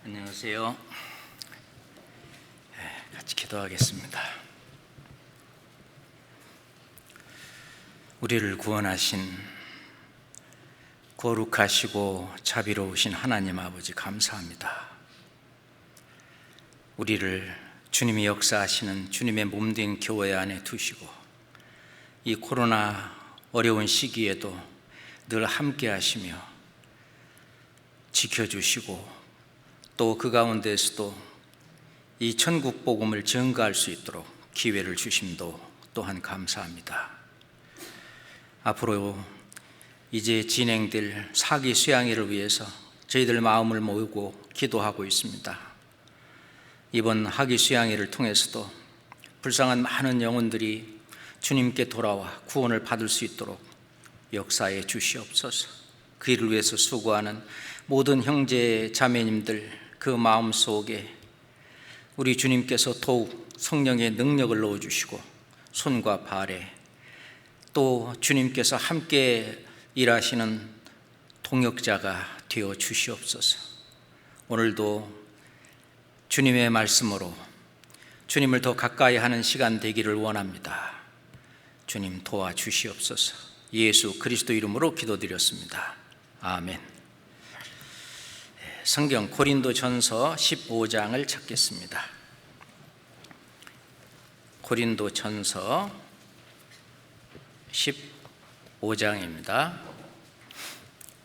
안녕하세요. 같이 기도하겠습니다. 우리를 구원하신 거룩하시고 자비로우신 하나님 아버지 감사합니다. 우리를 주님이 역사하시는 주님의 몸된 교회 안에 두시고 이 코로나 어려운 시기에도 늘 함께 하시며 지켜주시고 또 그 가운데서도 이 천국 복음을 전가할 수 있도록 기회를 주심도 또한 감사합니다. 앞으로 이제 진행될 사기 수양회를 위해서 저희들 마음을 모으고 기도하고 있습니다. 이번 하기 수양회를 통해서도 불쌍한 많은 영혼들이 주님께 돌아와 구원을 받을 수 있도록 역사해 주시옵소서. 그 일을 위해서 수고하는 모든 형제 자매님들 그 마음 속에 우리 주님께서 더욱 성령의 능력을 넣어주시고 손과 발에 또 주님께서 함께 일하시는 동역자가 되어 주시옵소서. 오늘도 주님의 말씀으로 주님을 더 가까이 하는 시간 되기를 원합니다. 주님 도와주시옵소서. 예수 그리스도 이름으로 기도드렸습니다. 아멘. 성경 고린도전서 15장을 찾겠습니다. 고린도전서 15장입니다.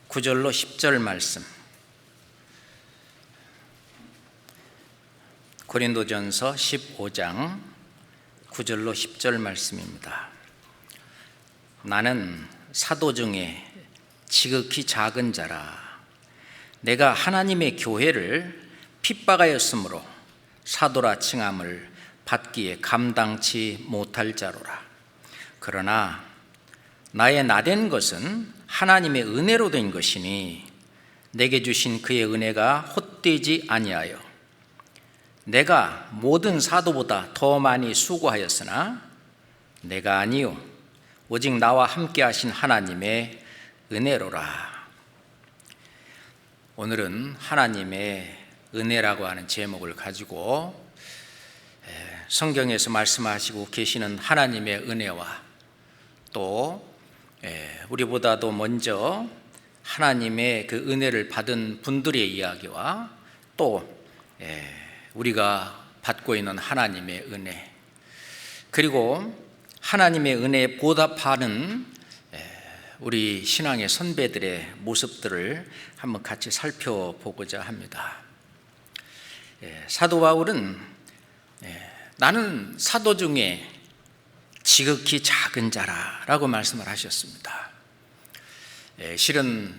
9절로 10절 말씀. 고린도전서 15장 9절로 10절 말씀입니다. 나는 사도 중에 지극히 작은 자라. 내가 하나님의 교회를 핍박하였으므로 사도라 칭함을 받기에 감당치 못할 자로라. 그러나 나의 나된 것은 하나님의 은혜로 된 것이니 내게 주신 그의 은혜가 헛되지 아니하여 내가 모든 사도보다 더 많이 수고하였으나 내가 아니요 오직 나와 함께 하신 하나님의 은혜로라. 오늘은 하나님의 은혜라고 하는 제목을 가지고 성경에서 말씀하시고 계시는 하나님의 은혜와 또 우리보다도 먼저 하나님의 그 은혜를 받은 분들의 이야기와 또 우리가 받고 있는 하나님의 은혜, 그리고 하나님의 은혜에 보답하는 우리 신앙의 선배들의 모습들을 한번 같이 살펴보고자 합니다. 사도 바울은 나는 사도 중에 지극히 작은 자라라고 말씀을 하셨습니다. 실은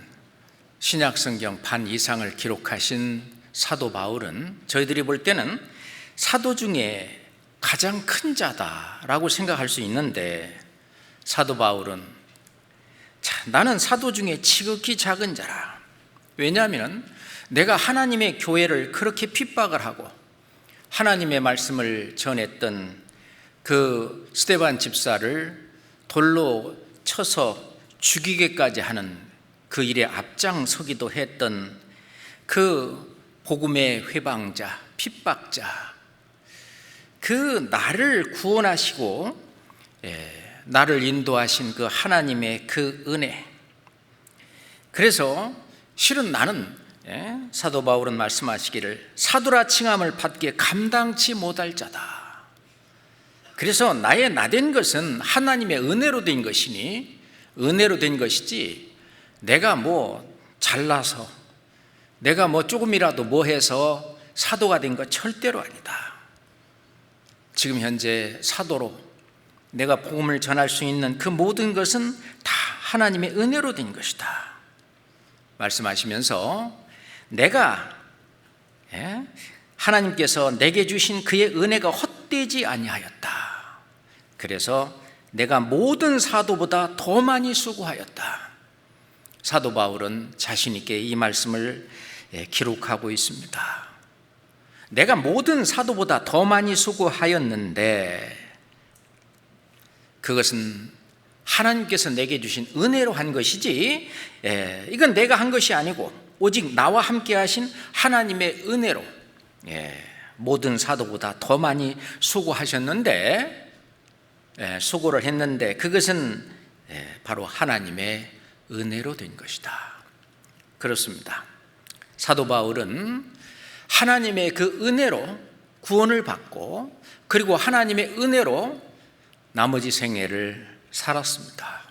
신약성경 반 이상을 기록하신 사도 바울은 저희들이 볼 때는 사도 중에 가장 큰 자다라고 생각할 수 있는데, 사도 바울은 나는 사도 중에 지극히 작은 자라. 왜냐하면 내가 하나님의 교회를 그렇게 핍박을 하고 하나님의 말씀을 전했던 그 스데반 집사를 돌로 쳐서 죽이게까지 하는 그 일에 앞장서기도 했던 그 복음의 회방자, 핍박자, 그 나를 구원하시고 나를 인도하신 그 하나님의 그 은혜. 그래서 실은 나는 사도 바울은 말씀하시기를 사도라 칭함을 받기에 감당치 못할 자다. 그래서 나의 나된 것은 하나님의 은혜로 된 것이니 은혜로 된 것이지 내가 뭐 잘나서 내가 뭐 조금이라도 뭐 해서 사도가 된 것 절대로 아니다. 지금 현재 사도로 내가 복음을 전할 수 있는 그 모든 것은 다 하나님의 은혜로 된 것이다 말씀하시면서 내가 하나님께서 내게 주신 그의 은혜가 헛되지 아니하였다. 그래서 내가 모든 사도보다 더 많이 수고하였다. 사도 바울은 자신 있게 이 말씀을 기록하고 있습니다. 내가 모든 사도보다 더 많이 수고하였는데 그것은 하나님께서 내게 주신 은혜로 한 것이지 이건 내가 한 것이 아니고 오직 나와 함께 하신 하나님의 은혜로 모든 사도보다 더 많이 수고하셨는데, 수고를 했는데 그것은 바로 하나님의 은혜로 된 것이다. 그렇습니다. 사도 바울은 하나님의 그 은혜로 구원을 받고, 그리고 하나님의 은혜로 나머지 생애를 살았습니다.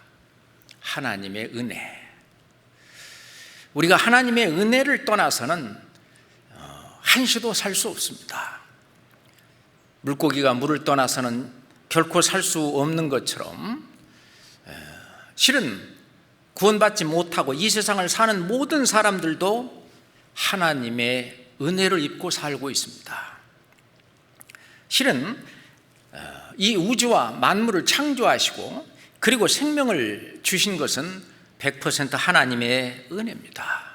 하나님의 은혜. 우리가 하나님의 은혜를 떠나서는 한시도 살 수 없습니다. 물고기가 물을 떠나서는 결코 살 수 없는 것처럼, 실은 구원받지 못하고 이 세상을 사는 모든 사람들도 하나님의 은혜를 입고 살고 있습니다. 실은 이 우주와 만물을 창조하시고 그리고 생명을 주신 것은 100% 하나님의 은혜입니다.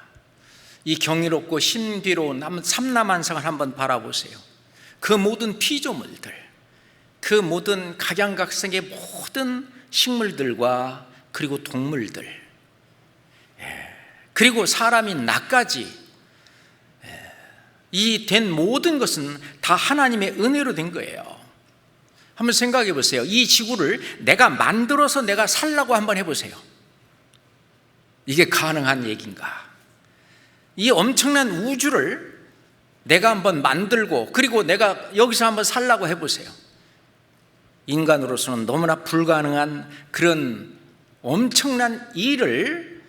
이 경이롭고 신비로운 삼라만상을 한번 바라보세요. 그 모든 피조물들, 그 모든 각양각색의 모든 식물들과 그리고 동물들, 그리고 사람인 나까지, 이 된 모든 것은 다 하나님의 은혜로 된 거예요. 한번 생각해 보세요. 이 지구를 내가 만들어서 내가 살라고 한번 해보세요. 이게 가능한 얘기인가? 이 엄청난 우주를 내가 한번 만들고 그리고 내가 여기서 한번 살라고 해보세요. 인간으로서는 너무나 불가능한 그런 엄청난 일을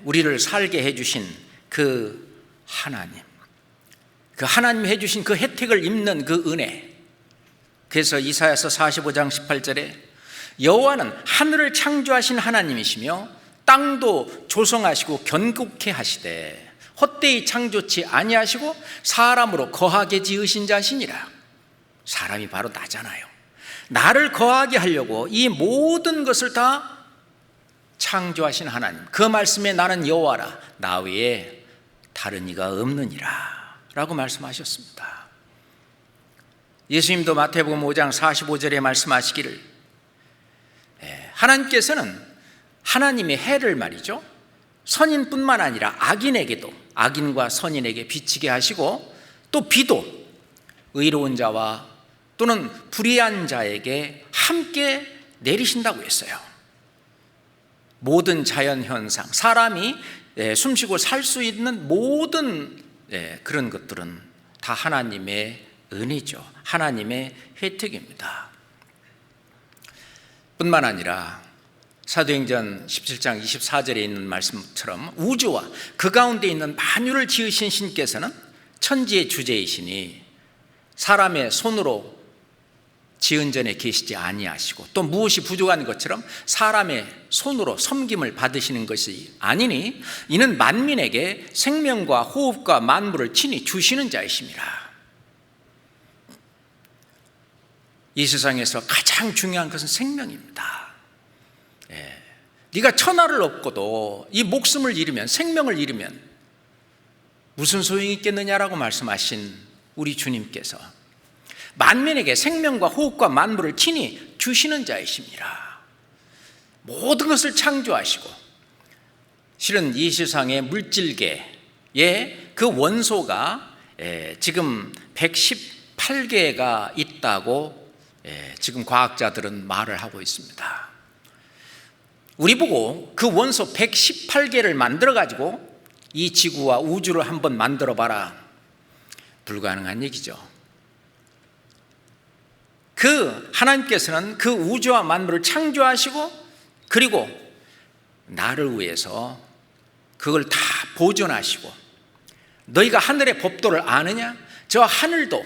우리를 살게 해주신 그 하나님, 그 하나님이 해주신 그 혜택을 입는 그 은혜. 그래서 이사야서 45장 18절에 여호와는 하늘을 창조하신 하나님이시며 땅도 조성하시고 견고케 하시되 헛되이 창조치 아니하시고 사람으로 거하게 지으신 자시니라. 사람이 바로 나잖아요. 나를 거하게 하려고 이 모든 것을 다 창조하신 하나님, 그 말씀에 나는 여호와라, 나 외에 다른 이가 없느니라 라고 말씀하셨습니다. 예수님도 마태복음 5장 45절에 말씀하시기를, 하나님께서는 하나님의 해를 말이죠, 선인뿐만 아니라 악인에게도, 악인과 선인에게 비치게 하시고 또 비도 의로운 자와 또는 불의한 자에게 함께 내리신다고 했어요. 모든 자연현상, 사람이 숨쉬고 살 수 있는 모든 그런 것들은 다 하나님의 은혜죠. 하나님의 혜택입니다. 뿐만 아니라 사도행전 17장 24절에 있는 말씀처럼 우주와 그 가운데 있는 만유를 지으신 신께서는 천지의 주제이시니 사람의 손으로 지은 전에 계시지 아니하시고 또 무엇이 부족한 것처럼 사람의 손으로 섬김을 받으시는 것이 아니니 이는 만민에게 생명과 호흡과 만물을 친히 주시는 자이심이라. 이 세상에서 가장 중요한 것은 생명입니다. 네가 천하를 얻고도 이 목숨을 잃으면, 생명을 잃으면 무슨 소용이 있겠느냐라고 말씀하신 우리 주님께서 만민에게 생명과 호흡과 만물을 친히 주시는 자이십니다. 모든 것을 창조하시고, 실은 이 세상의 물질계의 그 원소가 지금 118개가 있다고 지금 과학자들은 말을 하고 있습니다. 우리 보고 그 원소 118개를 만들어 가지고 이 지구와 우주를 한번 만들어 봐라. 불가능한 얘기죠. 그 하나님께서는 그 우주와 만물을 창조하시고 그리고 나를 위해서 그걸 다 보존하시고, 너희가 하늘의 법도를 아느냐? 저 하늘도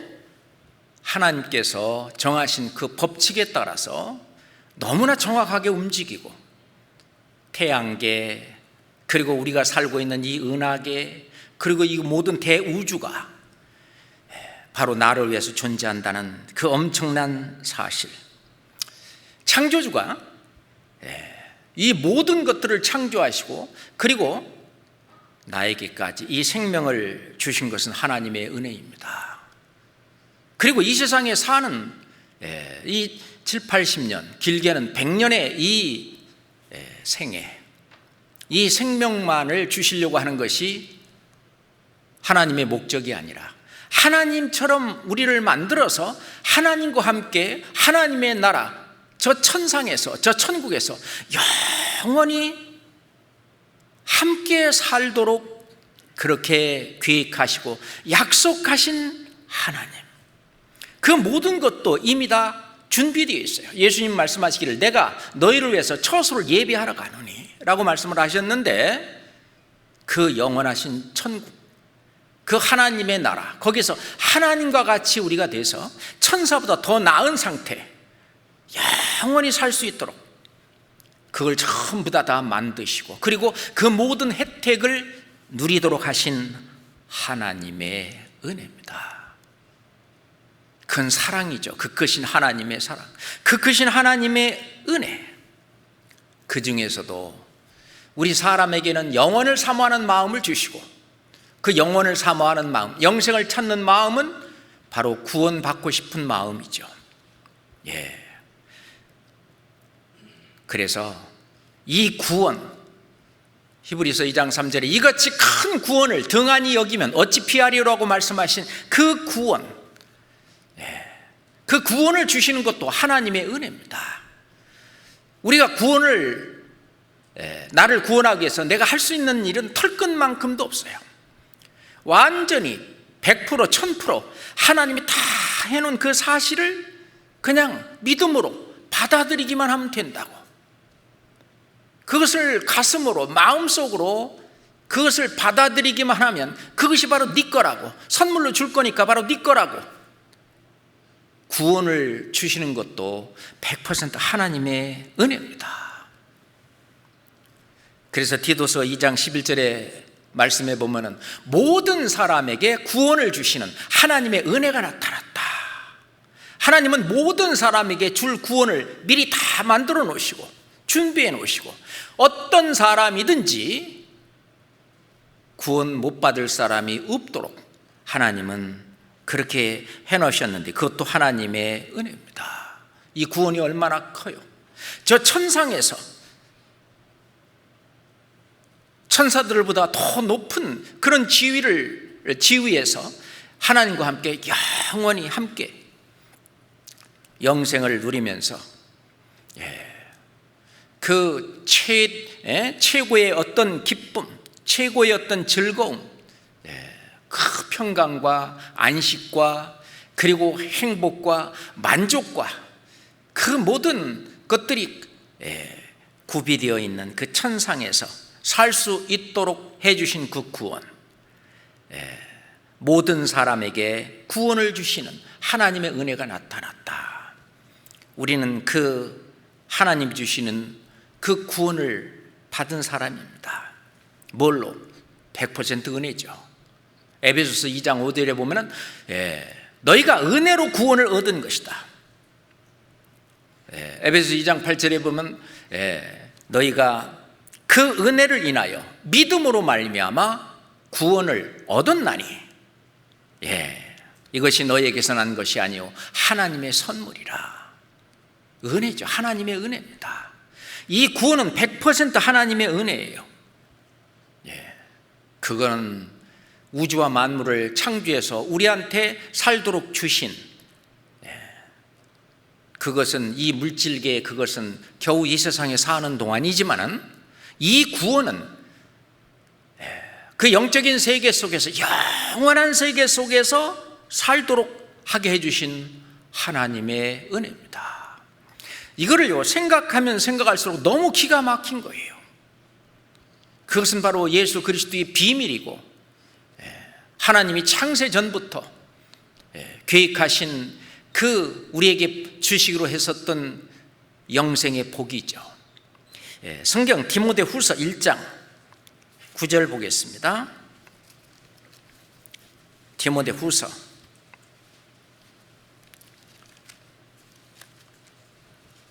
하나님께서 정하신 그 법칙에 따라서 너무나 정확하게 움직이고, 태양계 그리고 우리가 살고 있는 이 은하계 그리고 이 모든 대우주가 바로 나를 위해서 존재한다는 그 엄청난 사실, 창조주가 이 모든 것들을 창조하시고 그리고 나에게까지 이 생명을 주신 것은 하나님의 은혜입니다. 그리고 이 세상에 사는 이 7, 80년, 길게는 100년의 이 생애, 이 생명만을 주시려고 하는 것이 하나님의 목적이 아니라 하나님처럼 우리를 만들어서 하나님과 함께 하나님의 나라, 저 천상에서, 저 천국에서 영원히 함께 살도록 그렇게 계획하시고 약속하신 하나님, 그 모든 것도 이미 다 준비되어 있어요. 예수님 말씀하시기를 내가 너희를 위해서 처소를 예비하러 가노니 라고 말씀을 하셨는데, 그 영원하신 천국, 그 하나님의 나라, 거기서 하나님과 같이 우리가 돼서 천사보다 더 나은 상태, 영원히 살 수 있도록 그걸 전부 다 만드시고, 그리고 그 모든 혜택을 누리도록 하신 하나님의 은혜입니다. 큰 사랑이죠. 그 크신 하나님의 사랑, 그 크신 하나님의 은혜. 그 중에서도 우리 사람에게는 영원을 사모하는 마음을 주시고, 그 영원을 사모하는 마음, 영생을 찾는 마음은 바로 구원받고 싶은 마음이죠. 그래서 이 구원, 히브리서 2장 3절에 이같이 큰 구원을 등한히 여기면 어찌 피하리라고 말씀하신 그 구원, 그 구원을 주시는 것도 하나님의 은혜입니다. 우리가 구원을, 나를 구원하기 위해서 내가 할 수 있는 일은 털끝만큼도 없어요. 완전히 100%, 1000% 하나님이 다 해놓은 그 사실을 그냥 믿음으로 받아들이기만 하면 된다고. 그것을 가슴으로, 마음속으로 그것을 받아들이기만 하면 그것이 바로 네 거라고, 선물로 줄 거니까 바로 네 거라고. 구원을 주시는 것도 100% 하나님의 은혜입니다. 그래서 디도서 2장 11절에 말씀해 보면은 모든 사람에게 구원을 주시는 하나님의 은혜가 나타났다. 하나님은 모든 사람에게 줄 구원을 미리 다 만들어 놓으시고 준비해 놓으시고, 어떤 사람이든지 구원 못 받을 사람이 없도록 하나님은 그렇게 해놓으셨는데, 그것도 하나님의 은혜입니다. 이 구원이 얼마나 커요. 저 천상에서 천사들보다 더 높은 그런 지위에서 하나님과 함께 영원히 함께 영생을 누리면서 그 최고의 어떤 기쁨, 최고의 어떤 즐거움, 그 평강과 안식과 그리고 행복과 만족과 그 모든 것들이 구비되어 있는 그 천상에서 살 수 있도록 해주신 그 구원, 모든 사람에게 구원을 주시는 하나님의 은혜가 나타났다. 우리는 그 하나님이 주시는 그 구원을 받은 사람입니다. 뭘로? 100% 은혜죠. 에베소서 2장 5절에 보면은 너희가 은혜로 구원을 얻은 것이다. 에베소서 2장 8절에 보면 너희가 그 은혜를 인하여 믿음으로 말미암아 구원을 얻었나니 이것이 너희에게서 난 것이 아니요 하나님의 선물이라. 은혜죠. 하나님의 은혜입니다. 이 구원은 100% 하나님의 은혜예요. 그건 우주와 만물을 창조해서 우리한테 살도록 주신, 그것은 이 물질계의 그것은 겨우 이 세상에 사는 동안이지만은, 이 구원은 그 영적인 세계 속에서, 영원한 세계 속에서 살도록 하게 해주신 하나님의 은혜입니다. 이거를요 생각하면 생각할수록 너무 기가 막힌 거예요. 그것은 바로 예수 그리스도의 비밀이고, 하나님이 창세 전부터 계획하신 그 우리에게 주시기로 했었던 영생의 복이죠. 성경 디모데 후서 1장 9절 보겠습니다. 디모데 후서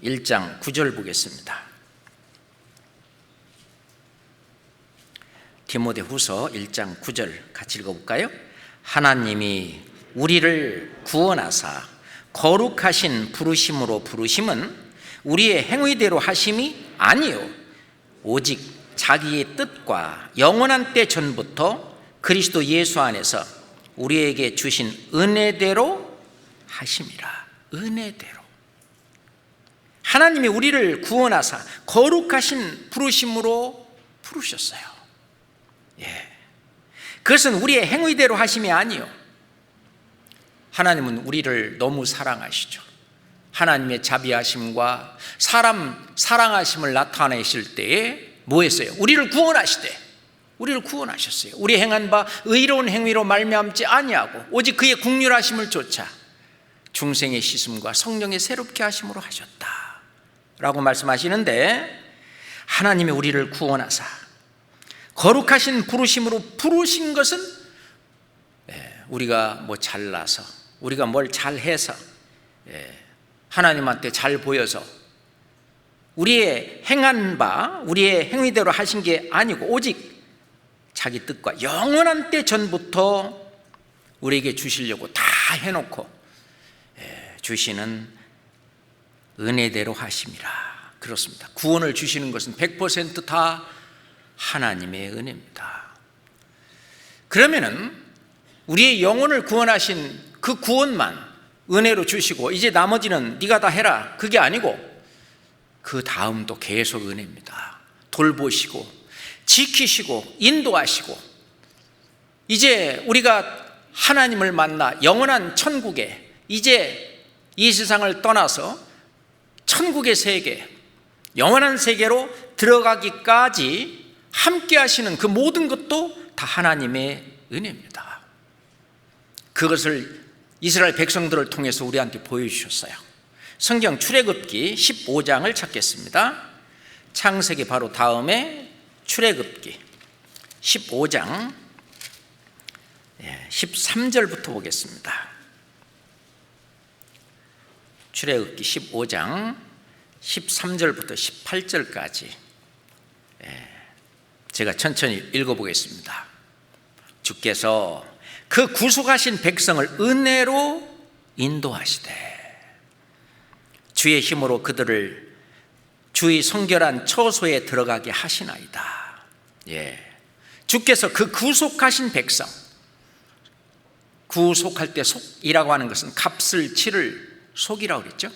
1장 9절 보겠습니다. 디모데 후서 1장 9절 같이 읽어볼까요? 하나님이 우리를 구원하사 거룩하신 부르심으로 부르심은 우리의 행위대로 하심이 아니요 오직 자기의 뜻과 영원한 때 전부터 그리스도 예수 안에서 우리에게 주신 은혜대로 하심이라. 은혜대로. 하나님이 우리를 구원하사 거룩하신 부르심으로 부르셨어요. 그것은 우리의 행위대로 하심이 아니요, 하나님은 우리를 너무 사랑하시죠. 하나님의 자비하심과 사람 사랑하심을 나타내실 때에 뭐 했어요? 우리를 구원하시되, 우리를 구원하셨어요. 우리 행한 바 의로운 행위로 말미암지 아니하고 오직 그의 긍휼하심을 쫓아 중생의 씻음과 성령의 새롭게 하심으로 하셨다 라고 말씀하시는데, 하나님이 우리를 구원하사 거룩하신 부르심으로 부르신 것은 우리가 뭐 잘나서, 우리가 뭘 잘해서, 하나님한테 잘 보여서 우리의 행한 바, 우리의 행위대로 하신 게 아니고 오직 자기 뜻과 영원한 때 전부터 우리에게 주시려고 다 해놓고 주시는 은혜대로 하심이라. 그렇습니다. 구원을 주시는 것은 100% 다 하나님의 은혜입니다. 그러면은 우리의 영혼을 구원하신 그 구원만 은혜로 주시고 이제 나머지는 네가 다 해라, 그게 아니고 그 다음도 계속 은혜입니다. 돌보시고 지키시고 인도하시고, 이제 우리가 하나님을 만나 영원한 천국에, 이제 이 세상을 떠나서 천국의 세계, 영원한 세계로 들어가기까지 함께 하시는 그 모든 것도 다 하나님의 은혜입니다. 그것을 이스라엘 백성들을 통해서 우리한테 보여주셨어요. 성경 출애굽기 15장을 찾겠습니다. 창세기 바로 다음에 출애굽기 15장 13절부터 보겠습니다. 출애굽기 15장 13절부터 18절까지 제가 천천히 읽어보겠습니다. 주께서 그 구속하신 백성을 은혜로 인도하시되 주의 힘으로 그들을 주의 성결한 처소에 들어가게 하시나이다. 주께서 그 구속하신 백성, 구속할 때 속이라고 하는 것은 값을 치를 속이라고 그랬죠.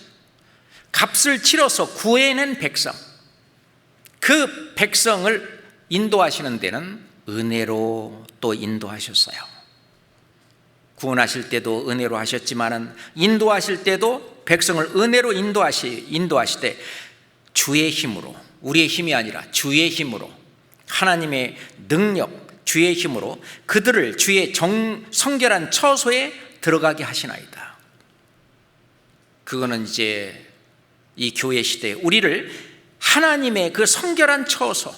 값을 치러서 구해낸 백성, 그 백성을 인도하시는 데는 은혜로 또 인도하셨어요. 구원하실 때도 은혜로 하셨지만은 인도하실 때도 백성을 은혜로 인도하시되 주의 힘으로, 우리의 힘이 아니라 주의 힘으로, 하나님의 능력, 주의 힘으로 그들을 주의 성결한 처소에 들어가게 하시나이다. 그거는 이제 이 교회 시대에 우리를 하나님의 그 성결한 처소,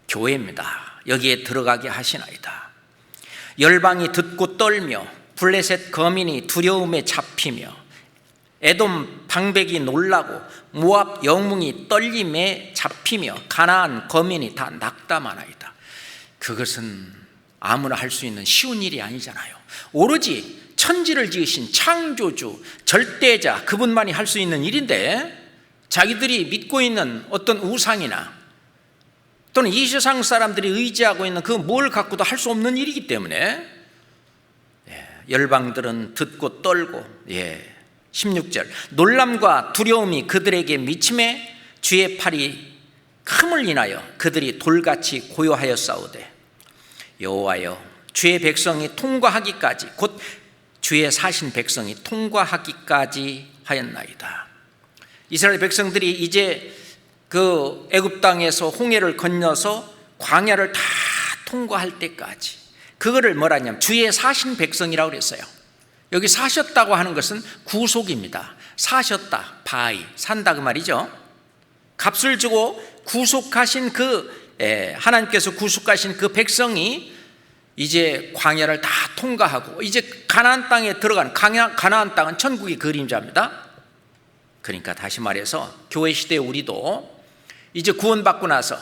교회입니다. 여기에 들어가게 하시나이다. 열방이 듣고 떨며 블레셋 거민이 두려움에 잡히며 에돔 방백이 놀라고 모압 영웅이 떨림에 잡히며 가나안 거민이 다 낙담하나이다. 그것은 아무나 할 수 있는 쉬운 일이 아니잖아요. 오로지 천지를 지으신 창조주, 절대자, 그분만이 할 수 있는 일인데, 자기들이 믿고 있는 어떤 우상이나 또는 이 세상 사람들이 의지하고 있는 그 뭘 갖고도 할 수 없는 일이기 때문에 열방들은 듣고 떨고, 16절 놀람과 두려움이 그들에게 미침에 주의 팔이 큼을 인하여 그들이 돌같이 고요하여 싸우되 여호와여 주의 백성이 통과하기까지, 곧 주의 사신 백성이 통과하기까지 하였나이다. 이스라엘 백성들이 이제 그 애굽 땅에서 홍해를 건너서 광야를 다 통과할 때까지, 그거를 뭐라냐면 주의 사신 백성이라고 그랬어요. 여기 사셨다고 하는 것은 구속입니다. 사셨다, 바이, 산다 그 말이죠. 값을 주고 구속하신 하나님께서 구속하신 그 백성이 이제 광야를 다 통과하고 이제 가나안 땅에 들어가는, 가나안 땅은 천국의 그림자입니다. 그러니까 다시 말해서 교회 시대에 우리도 이제 구원받고 나서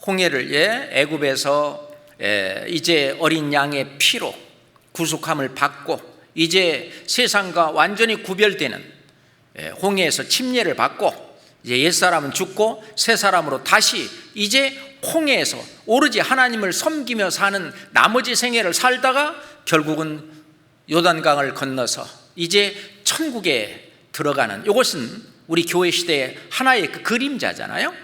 홍해를 애굽에서 이제 어린 양의 피로 구속함을 받고 이제 세상과 완전히 구별되는 홍해에서 침례를 받고 이제 옛사람은 죽고 새 사람으로 다시 이제 홍해에서 오로지 하나님을 섬기며 사는 나머지 생애를 살다가 결국은 요단강을 건너서 이제 천국에 들어가는, 이것은 우리 교회 시대의 하나의 그 그림자잖아요.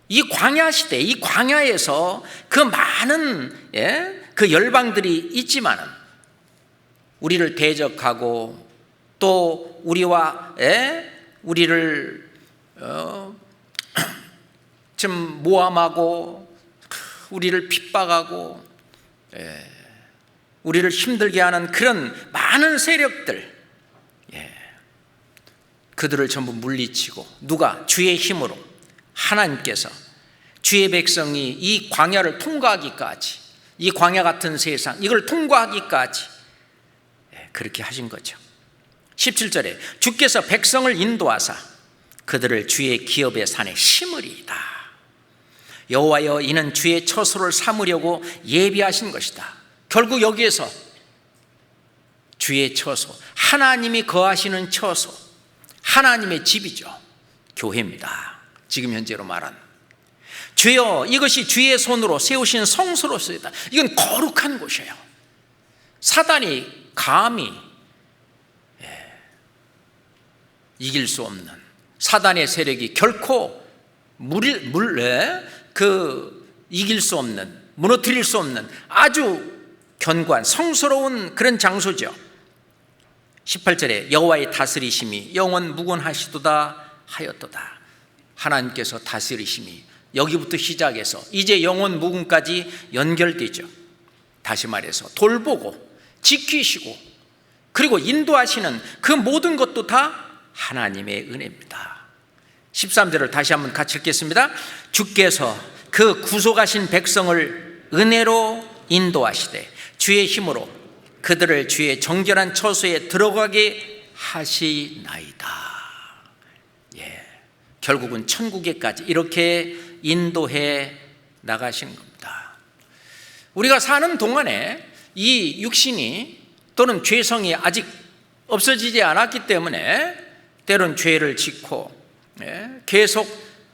이 광야 시대, 이 광야에서 그 많은 그 열방들이 있지만은 우리를 대적하고 또 우리를 좀 모함하고 우리를 핍박하고 우리를 힘들게 하는 그런 많은 세력들, 그들을 전부 물리치고 누가? 주의 힘으로 하나님께서 주의 백성이 이 광야를 통과하기까지, 이 광야 같은 세상 이걸 통과하기까지 그렇게 하신 거죠. 17절에 주께서 백성을 인도하사 그들을 주의 기업의 산에 심으리이다. 여호와여, 이는 주의 처소를 삼으려고 예비하신 것이다. 결국 여기에서 주의 처소, 하나님이 거하시는 처소, 하나님의 집이죠. 교회입니다. 지금 현재로 말한 주여, 이것이 주의 손으로 세우신 성소로서이다. 이건 거룩한 곳이에요. 사단이 감히 이길 수 없는, 사단의 세력이 결코 이길 수 없는, 무너뜨릴 수 없는 아주 견고한 성스러운 그런 장소죠. 18절에 여호와의 다스리심이 영원 무궁하시도다 하였도다. 하나님께서 다스리심이 여기부터 시작해서 이제 영원 무궁까지 연결되죠. 다시 말해서 돌보고 지키시고 그리고 인도하시는 그 모든 것도 다 하나님의 은혜입니다. 13절을 다시 한번 같이 읽겠습니다. 주께서 그 구속하신 백성을 은혜로 인도하시되 주의 힘으로 그들을 주의 정결한 처소에 들어가게 하시나이다. 결국은 천국에까지 이렇게 인도해 나가신 겁니다. 우리가 사는 동안에 이 육신이 또는 죄성이 아직 없어지지 않았기 때문에 때론 죄를 짓고 계속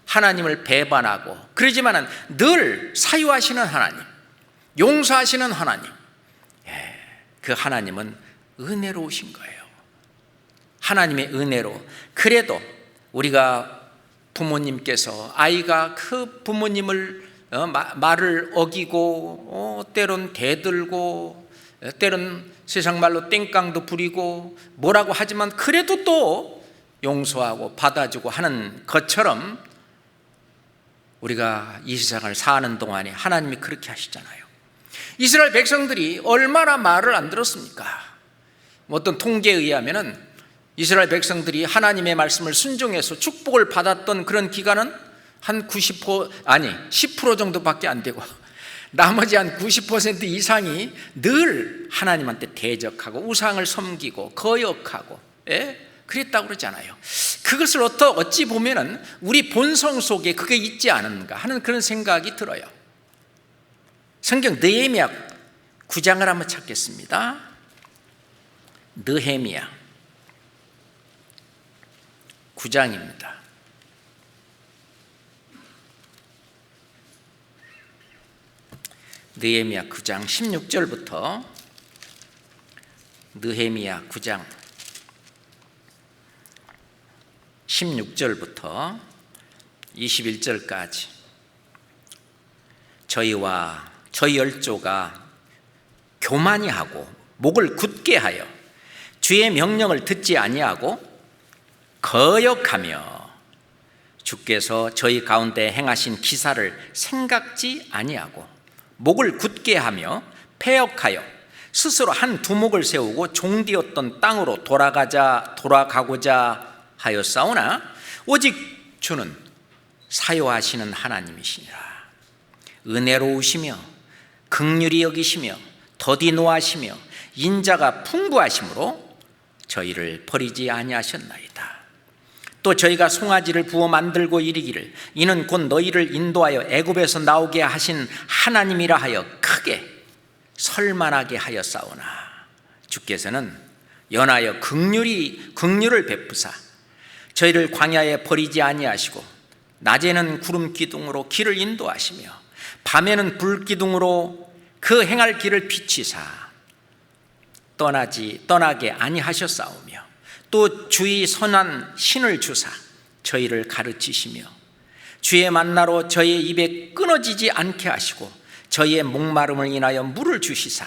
하나님을 배반하고 그러지만은 늘 사유하시는 하나님, 용서하시는 하나님, 그 하나님은 은혜로우신 거예요. 하나님의 은혜로. 그래도 우리가 부모님께서 아이가 그 부모님을 말을 어기고 때론 대들고 때론 세상 말로 땡깡도 부리고 뭐라고 하지만 그래도 또 용서하고 받아주고 하는 것처럼 우리가 이 세상을 사는 동안에 하나님이 그렇게 하시잖아요. 이스라엘 백성들이 얼마나 말을 안 들었습니까? 어떤 통계에 의하면은 이스라엘 백성들이 하나님의 말씀을 순종해서 축복을 받았던 그런 기간은 한 10% 정도밖에 안 되고 나머지 한 90% 이상이 늘 하나님한테 대적하고 우상을 섬기고 거역하고 그랬다고 그러잖아요. 그것을 어찌 보면은 우리 본성 속에 그게 있지 않은가 하는 그런 생각이 들어요. 성경 느헤미야 9장을 한번 찾겠습니다. 느헤미야 9장입니다. 느헤미야 9장 16절부터 느헤미야 9장 16절부터 21절까지 저희와 저희 열조가 교만히 하고 목을 굳게 하여 주의 명령을 듣지 아니하고 거역하며 주께서 저희 가운데 행하신 기사를 생각지 아니하고 목을 굳게 하며 패역하여 스스로 한 두목을 세우고 종되었던 땅으로 돌아가고자 하였사오나 오직 주는 사요하시는 하나님이시니라. 은혜로우시며 긍휼히 여기시며 더디 노하시며 인자가 풍부하심으로 저희를 버리지 아니하셨나이다. 또 저희가 송아지를 부어 만들고 이르기를 이는 곧 너희를 인도하여 애굽에서 나오게 하신 하나님이라 하여 크게 설만하게 하였사오나 주께서는 연하여 긍휼을 베푸사 저희를 광야에 버리지 아니하시고 낮에는 구름 기둥으로 길을 인도하시며 밤에는 불 기둥으로 그 행할 길을 비치사 떠나게 아니하셨사오며 또 주의 선한 신을 주사 저희를 가르치시며 주의 만나로 저희의 입에 끊어지지 않게 하시고 저희의 목마름을 인하여 물을 주시사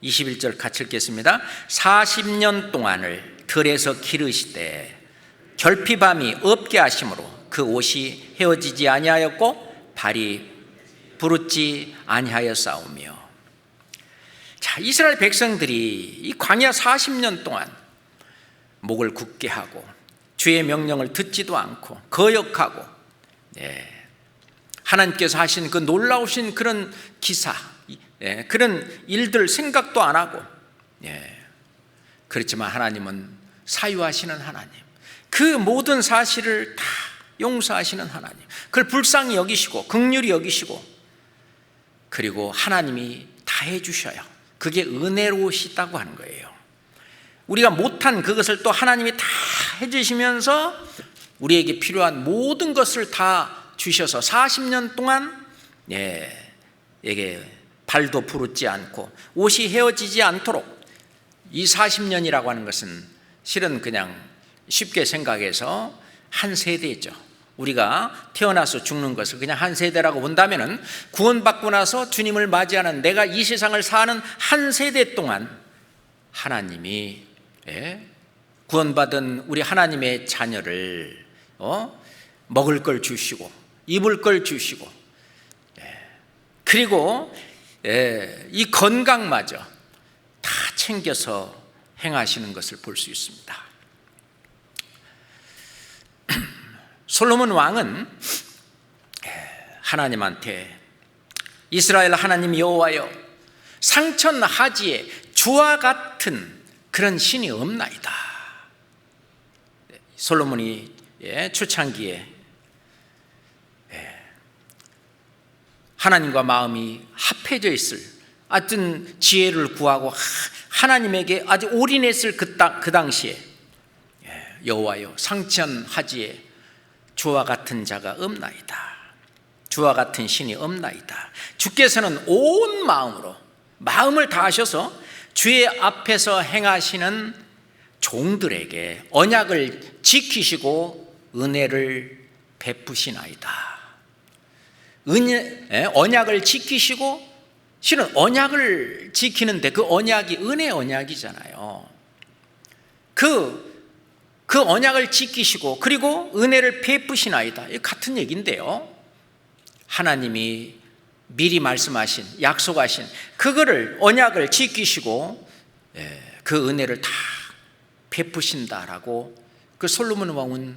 21절 같이 읽겠습니다. 40년 동안을 들에서 기르시되 결핍함이 없게 하심으로 그 옷이 헤어지지 아니하였고 발이 부르지 아니하였사오며. 자, 이스라엘 백성들이 이 광야 40년 동안 목을 굳게 하고 주의 명령을 듣지도 않고 거역하고, 하나님께서 하신 그 놀라우신 그런 기사, 그런 일들 생각도 안 하고, 그렇지만 하나님은 사유하시는 하나님, 그 모든 사실을 다 용서하시는 하나님, 그걸 불쌍히 여기시고 긍휼히 여기시고, 그리고 하나님이 다 해주셔요. 그게 은혜로우시다고 하는 거예요. 우리가 못한 그것을 또 하나님이 다 해주시면서 우리에게 필요한 모든 것을 다 주셔서 40년 동안 발도 부르지 않고 옷이 헤어지지 않도록, 이 40년이라고 하는 것은 실은 그냥 쉽게 생각해서 한 세대죠. 우리가 태어나서 죽는 것을 그냥 한 세대라고 본다면은 구원받고 나서 주님을 맞이하는 내가 이 세상을 사는 한 세대 동안 하나님이 구원받은 우리 하나님의 자녀를 먹을 걸 주시고 입을 걸 주시고, 그리고 이 건강마저 다 챙겨서 행하시는 것을 볼 수 있습니다. 솔로몬 왕은 하나님한테 이스라엘 하나님 여호와여, 상천하지에 주와 같은 그런 신이 없나이다. 솔로몬이 초창기에 하나님과 마음이 합해져 있을 어떤 지혜를 구하고 하나님에게 아주 올인했을 그 당시에 여호와여, 상천하지에 주와 같은 자가 없나이다. 주와 같은 신이 없나이다. 주께서는 온 마음으로 마음을 다하셔서 주의 앞에서 행하시는 종들에게 언약을 지키시고 은혜를 베푸시나이다. 언약을 지키시고, 실은 언약을 지키는데 그 언약이 은혜 언약이잖아요. 그 언약을 지키시고 그리고 은혜를 베푸시나이다. 같은 얘기인데요. 하나님이 미리 말씀하신, 약속하신 그거를, 언약을 지키시고 그 은혜를 다 베푸신다라고 그 솔로몬 왕은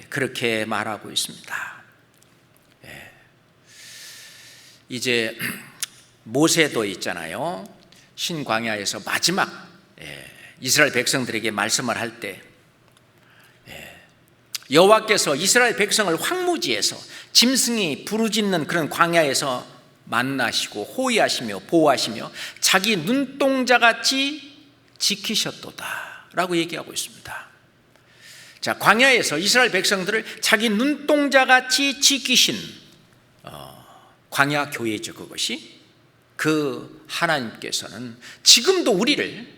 그렇게 말하고 있습니다. 이제 모세도 있잖아요. 신광야에서 마지막 이스라엘 백성들에게 말씀을 할 때 여호와께서 이스라엘 백성을 황무지에서 짐승이 부르짖는 그런 광야에서 만나시고 호위하시며 보호하시며 자기 눈동자같이 지키셨도다 라고 얘기하고 있습니다. 자, 광야에서 이스라엘 백성들을 자기 눈동자같이 지키신 광야 교회죠. 그것이 그 하나님께서는 지금도 우리를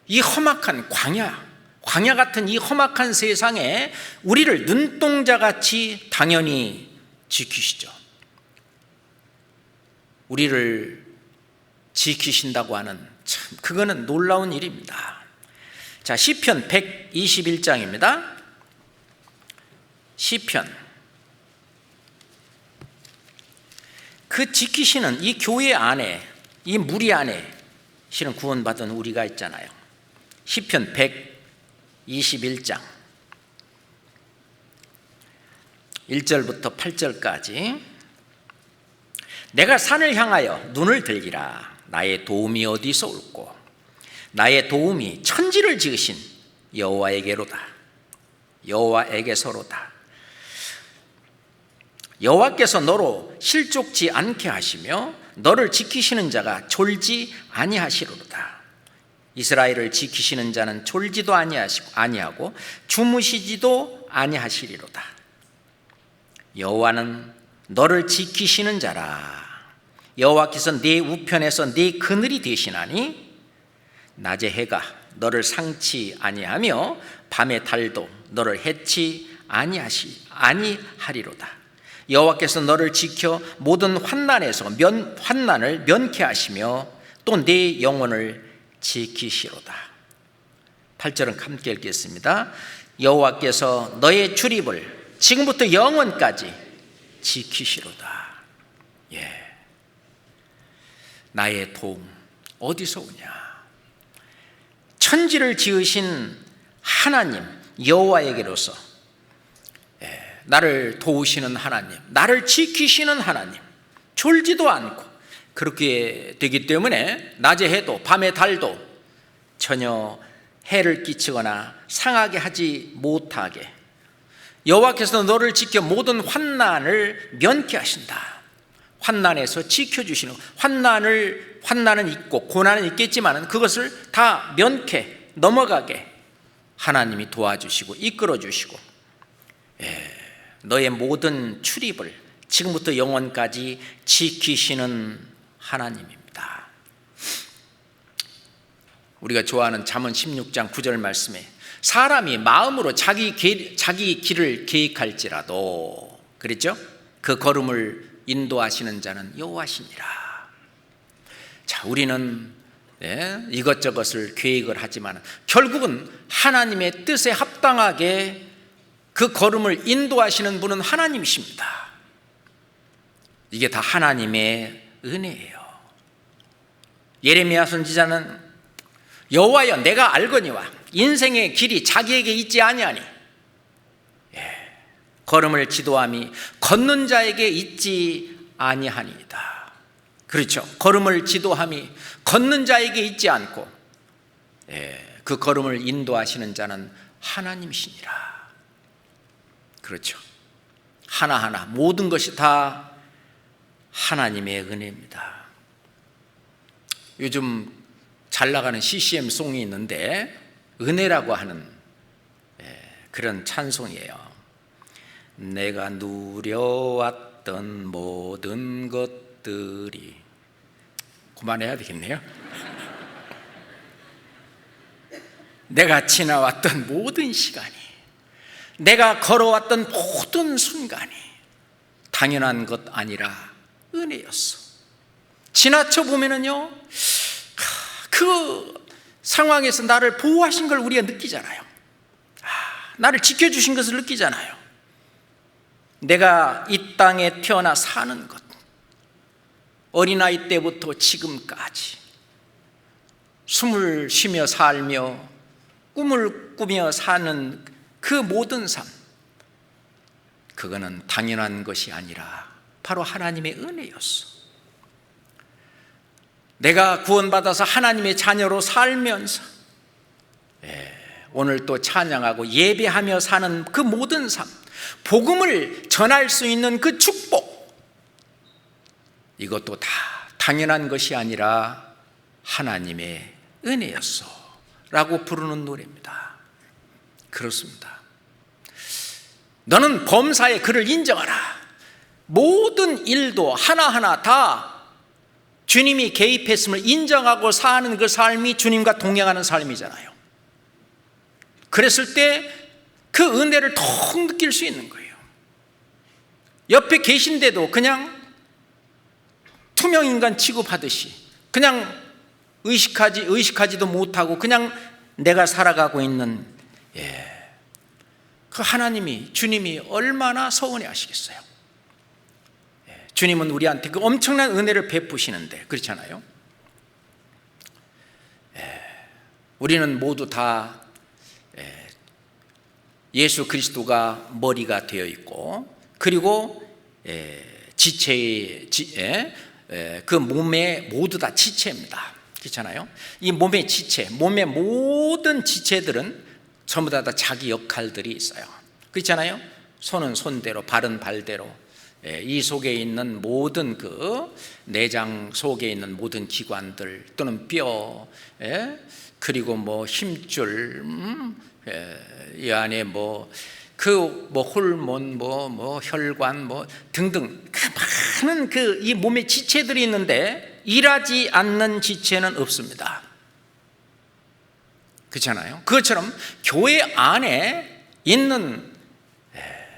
이 험악한 광야 같은 이 험악한 세상에 우리를 눈동자같이 당연히 지키시죠. 우리를 지키신다고 하는, 참 그거는 놀라운 일입니다. 자, 시편 121장입니다. 시편, 그 지키시는 이 교회 안에, 이 무리 안에 실은 구원받은 우리가 있잖아요. 시편 121장 1절부터 8절까지. 내가 산을 향하여 눈을 들기라. 나의 도움이 어디서 올꼬? 나의 도움이 천지를 지으신 여호와에게로다. 여호와에게서로다. 여호와께서 너로 실족지 않게 하시며 너를 지키시는 자가 졸지 아니하시리로다. 이스라엘을 지키시는 자는 졸지도 아니하고 주무시지도 아니하시리로다. 여호와는 너를 지키시는 자라. 여호와께서 네 우편에서 네 그늘이 되시나니 낮에 해가 너를 상치 아니하며 밤에 달도 너를 해치 아니하리로다. 여호와께서 너를 지켜 모든 환난을 면케하시며 또 네 영혼을 지키시로다. 8절은 함께 읽겠습니다. 여호와께서 너의 출입을 지금부터 영원까지 지키시로다. 나의 도움 어디서 오냐? 천지를 지으신 하나님 여호와에게로서 나를 도우시는 하나님, 나를 지키시는 하나님, 졸지도 않고 그렇게 되기 때문에 낮에 해도 밤에 달도 전혀 해를 끼치거나 상하게 하지 못하게 여호와께서 너를 지켜 모든 환난을 면케하신다. 환난에서 지켜주시는, 환난은 있고 고난은 있겠지만 그것을 다 넘어가게 하나님이 도와주시고 이끌어주시고 너의 모든 출입을 지금부터 영원까지 지키시는 하나님입니다. 우리가 좋아하는 잠언 16장 9절 말씀에 사람이 마음으로 자기 길을 계획할지라도, 그랬죠? 그 걸음을 인도하시는 자는 여호와시니라. 자, 우리는 이것저것을 계획을 하지만 결국은 하나님의 뜻에 합당하게 그 걸음을 인도하시는 분은 하나님이십니다. 이게 다 하나님의 은혜예요. 예레미야 선지자는 여호와여 내가 알거니와 인생의 길이 자기에게 있지 아니하니 걸음을 지도함이 걷는 자에게 있지 아니하니이다. 그렇죠. 걸음을 지도함이 걷는 자에게 있지 않고 그 걸음을 인도하시는 자는 하나님이시니라. 그렇죠. 하나하나 모든 것이 다 하나님의 은혜입니다. 요즘 잘 나가는 CCM 송이 있는데 은혜라고 하는 그런 찬송이에요. 내가 누려왔던 모든 것들이, 그만해야 되겠네요. 내가 지나왔던 모든 시간이, 내가 걸어왔던 모든 순간이 당연한 것 아니라 은혜였어. 지나쳐 보면은요, 그 상황에서 나를 보호하신 걸 우리가 느끼잖아요. 나를 지켜주신 것을 느끼잖아요. 내가 이 땅에 태어나 사는 것, 어린아이 때부터 지금까지 숨을 쉬며 살며 꿈을 꾸며 사는 그 모든 삶, 그거는 당연한 것이 아니라 바로 하나님의 은혜였어. 내가 구원받아서 하나님의 자녀로 살면서 오늘 또 찬양하고 예배하며 사는 그 모든 삶, 복음을 전할 수 있는 그 축복, 이것도 다 당연한 것이 아니라 하나님의 은혜였어 라고 부르는 노래입니다. 그렇습니다. 너는 범사에 그를 인정하라. 모든 일도 하나하나 다 주님이 개입했음을 인정하고 사는 그 삶이 주님과 동행하는 삶이잖아요. 그랬을 때 그 은혜를 더 느낄 수 있는 거예요. 옆에 계신데도 그냥 투명인간 취급하듯이 그냥 의식하지도 못하고 그냥 내가 살아가고 있는 그 하나님이, 주님이 얼마나 서운해 하시겠어요. 주님은 우리한테 그 엄청난 은혜를 베푸시는데, 그렇잖아요. 우리는 모두 다 예수 그리스도가 머리가 되어 있고, 그리고 그 몸에 모두 다 지체입니다. 그렇잖아요. 이 몸의 지체, 몸의 모든 지체들은 전부 다 자기 역할들이 있어요. 그렇잖아요. 손은 손대로, 발은 발대로, 이 속에 있는 모든 그 내장 속에 있는 모든 기관들 또는 뼈, 그리고 뭐 힘줄, 이 안에 뭐 그 뭐 호르몬, 혈관, 등등 그 많은 그 이 몸에 지체들이 있는데 일하지 않는 지체는 없습니다. 그렇잖아요. 그것처럼 교회 안에 있는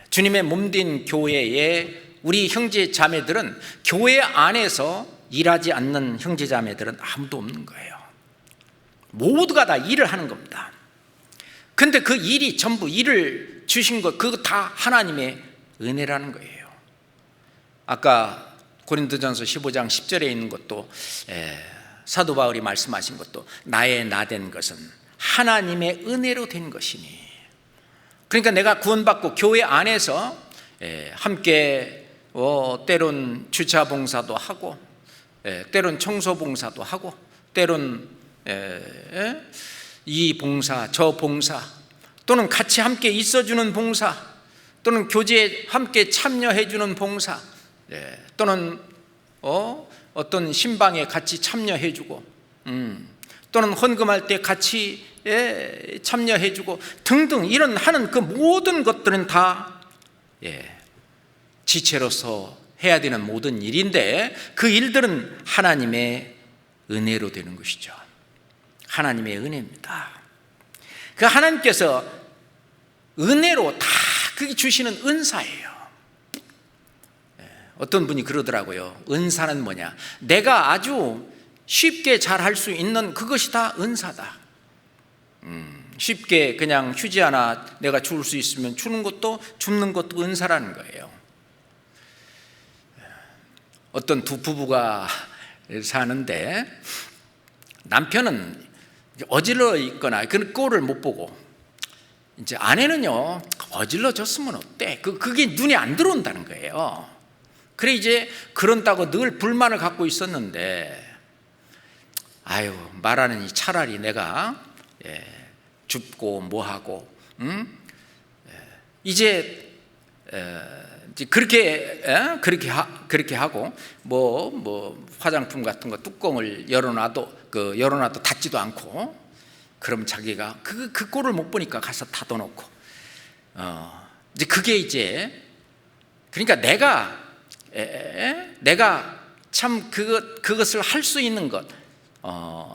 주님의 몸된 교회의 우리 형제 자매들은 교회 안에서 일하지 않는 형제 자매들은 아무도 없는 거예요. 모두가 다 일을 하는 겁니다. 근데 그 일이 전부 일을 주신 것, 그거 다 하나님의 은혜라는 거예요. 아까 고린도전서 15장 10절에 있는 것도 사도 바울이 말씀하신 것도 나의 나된 것은 하나님의 은혜로 된 것이니. 그러니까 내가 구원받고 교회 안에서 함께 때론 주차 봉사도 하고, 때론 청소 봉사도 하고, 때론 이 봉사 저 봉사, 또는 같이 함께 있어주는 봉사, 또는 교제에 함께 참여해주는 봉사, 또는 어떤 신방에 같이 참여해주고, 또는 헌금할 때 같이 참여해주고 등등 이런 하는 그 모든 것들은 다 지체로서 해야 되는 모든 일인데, 그 일들은 하나님의 은혜로 되는 것이죠. 하나님의 은혜입니다. 그 하나님께서 은혜로 다 그게 주시는 은사예요. 어떤 분이 그러더라고요. 은사는 뭐냐? 내가 아주 쉽게 잘할 수 있는 그것이 다 은사다. 쉽게 그냥 휴지 하나 내가 줄 수 있으면 주는 것도 줍는 것도 은사라는 거예요. 어떤 두 부부가 사는데 남편은 어질러 있거나 그 꼴을 못 보고, 이제 아내는요 어질러졌으면 어때? 그게 눈에 안 들어온다는 거예요. 그래 이제 그런다고 늘 불만을 갖고 있었는데, 아유 말하느니 차라리 내가 줍고 뭐하고, 이제 그렇게 하고 뭐 화장품 같은 거 뚜껑을 열어놔도 닫지도 않고, 그럼 자기가 그 꼴을 못 보니까 가서 닫아놓고, 이제 그게 이제 그러니까 내가 참 그것을 할 수 있는 것,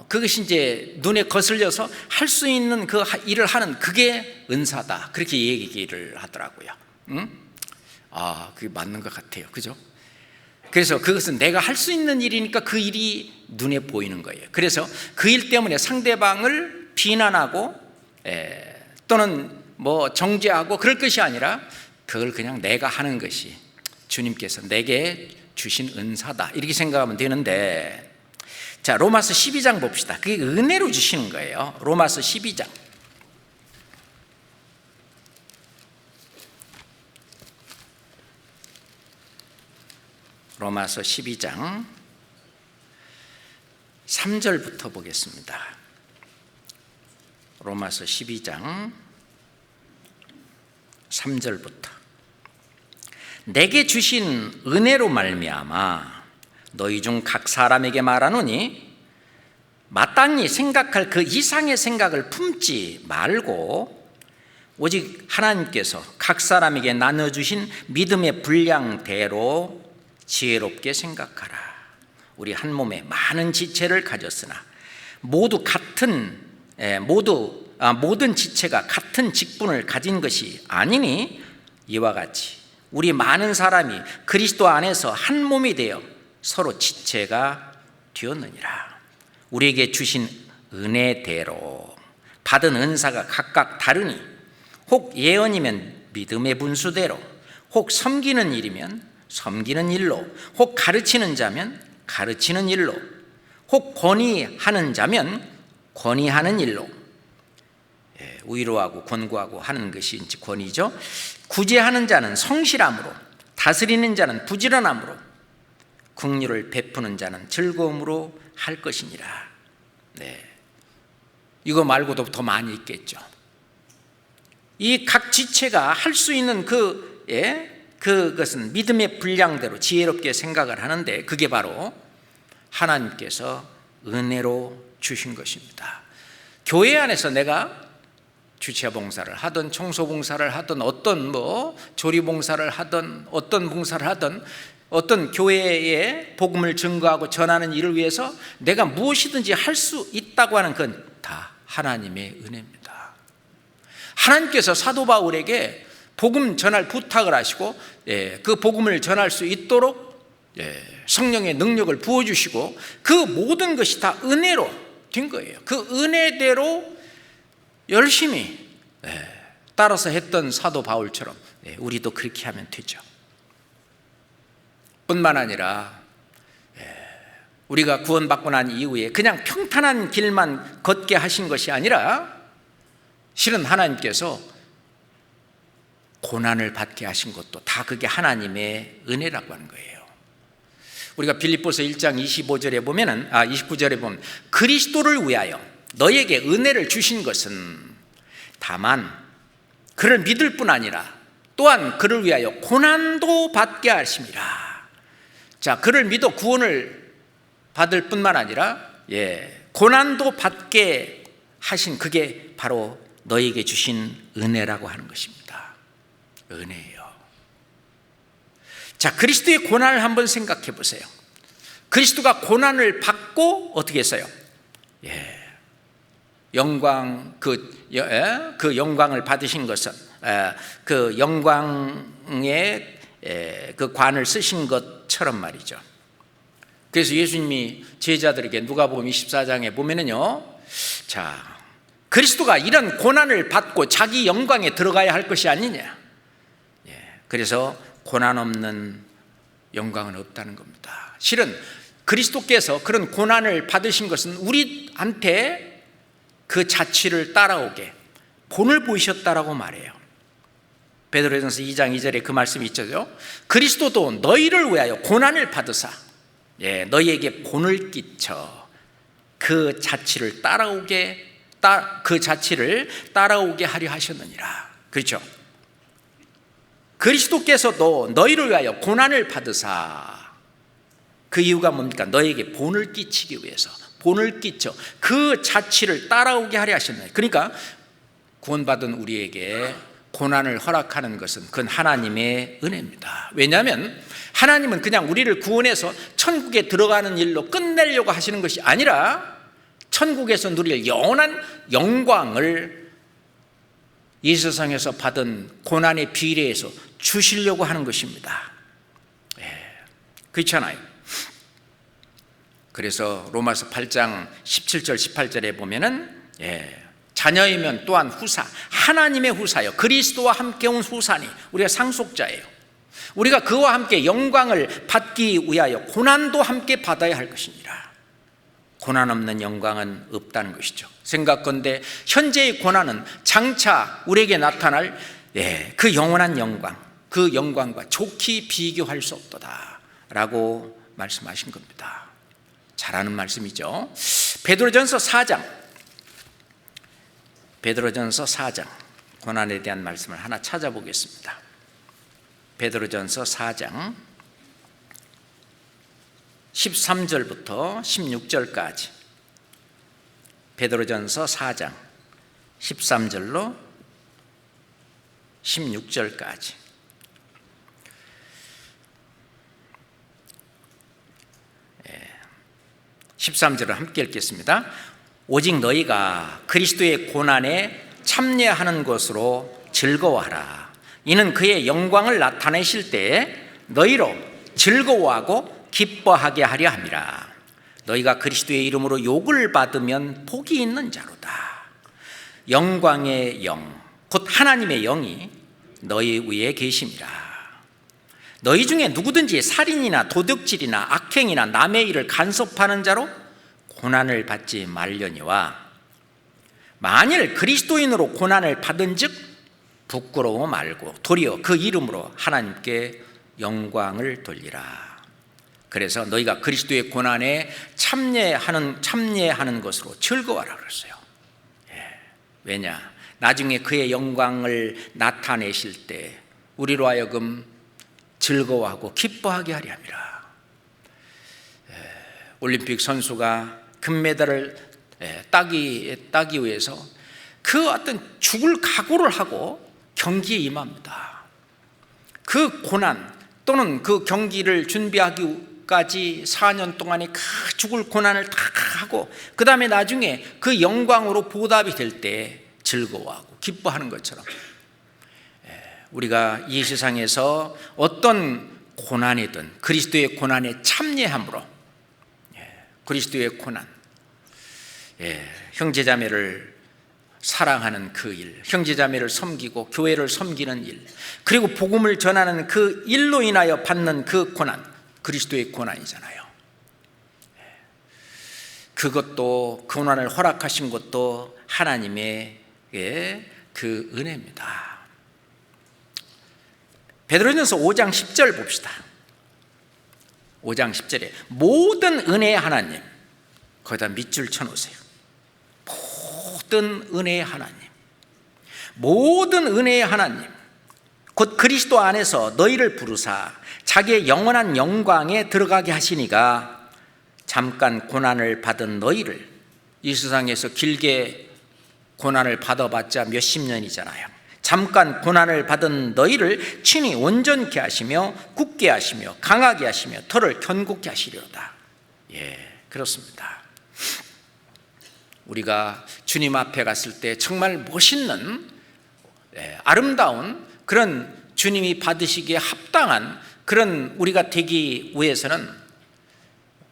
그것이 이제 눈에 거슬려서 할 수 있는 그 일을 하는 그게 은사다, 그렇게 얘기를 하더라고요. 그게 맞는 것 같아요. 그죠? 그래서 그것은 내가 할 수 있는 일이니까 그 일이 눈에 보이는 거예요. 그래서 그 일 때문에 상대방을 비난하고 또는 뭐 정죄하고 그럴 것이 아니라 그걸 그냥 내가 하는 것이 주님께서 내게 주신 은사다, 이렇게 생각하면 되는데, 자 로마서 12장 봅시다. 그게 은혜로 주시는 거예요. 로마서 12장. 로마서 12장 3절부터 보겠습니다. 로마서 12장 3절부터. 내게 주신 은혜로 말미암아 너희 중 각 사람에게 말하노니 마땅히 생각할 그 이상의 생각을 품지 말고 오직 하나님께서 각 사람에게 나눠주신 믿음의 분량대로 지혜롭게 생각하라. 우리 한 몸에 많은 지체를 가졌으나 모든 지체가 같은 직분을 가진 것이 아니니 이와 같이 우리 많은 사람이 그리스도 안에서 한 몸이 되어 서로 지체가 되었느니라. 우리에게 주신 은혜대로 받은 은사가 각각 다르니 혹 예언이면 믿음의 분수대로, 혹 섬기는 일이면 섬기는 일로, 혹 가르치는 자면 가르치는 일로, 혹 권위하는 자면 권위하는 일로. 위로하고 권고하고 하는 것이 이제 권위죠. 구제하는 자는 성실함으로, 다스리는 자는 부지런함으로, 긍휼을 베푸는 자는 즐거움으로 할 것이니라. 이거 말고도 더 많이 있겠죠. 이 각 지체가 할 수 있는 그것은 믿음의 분량대로 지혜롭게 생각을 하는데, 그게 바로 하나님께서 은혜로 주신 것입니다. 교회 안에서 내가 주차 봉사를 하든 청소 봉사를 하든 어떤 조리 봉사를 하든 어떤 봉사를 하든 어떤 교회에 복음을 증거하고 전하는 일을 위해서 내가 무엇이든지 할 수 있다고 하는 건 다 하나님의 은혜입니다. 하나님께서 사도 바울에게 복음 전할 부탁을 하시고 그 복음을 전할 수 있도록 성령의 능력을 부어주시고 그 모든 것이 다 은혜로 된 거예요. 그 은혜대로 열심히 따라서 했던 사도 바울처럼 우리도 그렇게 하면 되죠. 뿐만 아니라 우리가 구원받고 난 이후에 그냥 평탄한 길만 걷게 하신 것이 아니라 실은 하나님께서 고난을 받게 하신 것도 다 그게 하나님의 은혜라고 하는 거예요. 우리가 빌립보서 1장 29절에 보면 그리스도를 위하여 너에게 은혜를 주신 것은 다만 그를 믿을 뿐 아니라 또한 그를 위하여 고난도 받게 하심이라. 자, 그를 믿어 구원을 받을 뿐만 아니라 고난도 받게 하신 그게 바로 너에게 주신 은혜라고 하는 것입니다. 은혜예요. 자, 그리스도의 고난을 한번 생각해 보세요. 그리스도가 고난을 받고 어떻게 했어요? 영광 그 영광을 받으신 것은 그 영광의 그 관을 쓰신 것처럼 말이죠. 그래서 예수님이 제자들에게 누가복음 24장에 보면은요, 자, 그리스도가 이런 고난을 받고 자기 영광에 들어가야 할 것이 아니냐. 그래서 고난 없는 영광은 없다는 겁니다. 실은 그리스도께서 그런 고난을 받으신 것은 우리한테 그 자취를 따라오게 본을 보이셨다라고 말해요. 베드로전서 2장 2절에 그 말씀이 있죠. 그리스도도 너희를 위하여 고난을 받으사 너희에게 본을 끼쳐 그 자취를 따라오게 하려 하셨느니라. 그렇죠? 그리스도께서도 너희를 위하여 고난을 받으사, 그 이유가 뭡니까? 너에게 본을 끼치기 위해서, 본을 끼쳐 그 자취를 따라오게 하려 하셨느니라. 그러니까 구원받은 우리에게 고난을 허락하는 것은 그건 하나님의 은혜입니다. 왜냐하면 하나님은 그냥 우리를 구원해서 천국에 들어가는 일로 끝내려고 하시는 것이 아니라 천국에서 누릴 영원한 영광을 이 세상에서 받은 고난에 비례해서 주시려고 하는 것입니다. 그렇잖아요. 그래서 로마서 8장 17절 18절에 보면은 자녀이면 또한 후사, 하나님의 후사요, 그리스도와 함께 온 후사니 우리가 상속자예요. 우리가 그와 함께 영광을 받기 위하여 고난도 함께 받아야 할 것이니라. 고난 없는 영광은 없다는 것이죠. 생각건대 현재의 고난은 장차 우리에게 나타날 그 영원한 영광, 그 영광과 좋게 비교할 수 없도다 라고 말씀하신 겁니다. 잘하는 말씀이죠. 베드로전서 4장 고난에 대한 말씀을 하나 찾아보겠습니다. 베드로전서 4장 13절부터 16절까지, 베드로전서 4장 13절로 16절까지. 예, 13절을 함께 읽겠습니다. 오직 너희가 그리스도의 고난에 참여하는 것으로 즐거워하라. 이는 그의 영광을 나타내실 때에 너희로 즐거워하고 기뻐하게 하려 함이라. 너희가 그리스도의 이름으로 욕을 받으면 복이 있는 자로다. 영광의 영, 곧 하나님의 영이 너희 위에 계심이라. 너희 중에 누구든지 살인이나 도둑질이나 악행이나 남의 일을 간섭하는 자로 고난을 받지 말려니와, 만일 그리스도인으로 고난을 받은 즉 부끄러워 말고 도리어 그 이름으로 하나님께 영광을 돌리라. 그래서 너희가 그리스도의 고난에 참여하는 것으로 즐거워하라 그랬어요. 왜냐? 나중에 그의 영광을 나타내실 때 우리로 하여금 즐거워하고 기뻐하게 하려 함이라. 올림픽 선수가 금메달을 따기 위해서 그 어떤 죽을 각오를 하고 경기에 임합니다. 그 고난 또는 그 경기를 준비하기까지 4년 동안의 그 죽을 고난을 다 하고 그 다음에 나중에 그 영광으로 보답이 될 때 즐거워하고 기뻐하는 것처럼 우리가 이 세상에서 어떤 고난이든 그리스도의 고난에 참여함으로 그리스도의 고난, 형제자매를 사랑하는 그 일, 형제자매를 섬기고 교회를 섬기는 일, 그리고 복음을 전하는 그 일로 인하여 받는 그 고난, 그리스도의 고난이잖아요. 그것도 고난을 허락하신 것도 하나님의 그 은혜입니다. 베드로전서 5장 10절 봅시다. 5장 10절에 모든 은혜의 하나님, 거기다 밑줄 쳐놓으세요. 모든 은혜의 하나님, 모든 은혜의 하나님 곧 그리스도 안에서 너희를 부르사 자기의 영원한 영광에 들어가게 하시니가 잠깐 고난을 받은 너희를, 이 세상에서 길게 고난을 받아봤자 몇십 년이잖아요. 잠깐 고난을 받은 너희를 친히 온전케 하시며 굳게 하시며 강하게 하시며 터를 견고케 하시려다. 그렇습니다. 우리가 주님 앞에 갔을 때 정말 멋있는 아름다운 그런 주님이 받으시기에 합당한 그런 우리가 되기 위해서는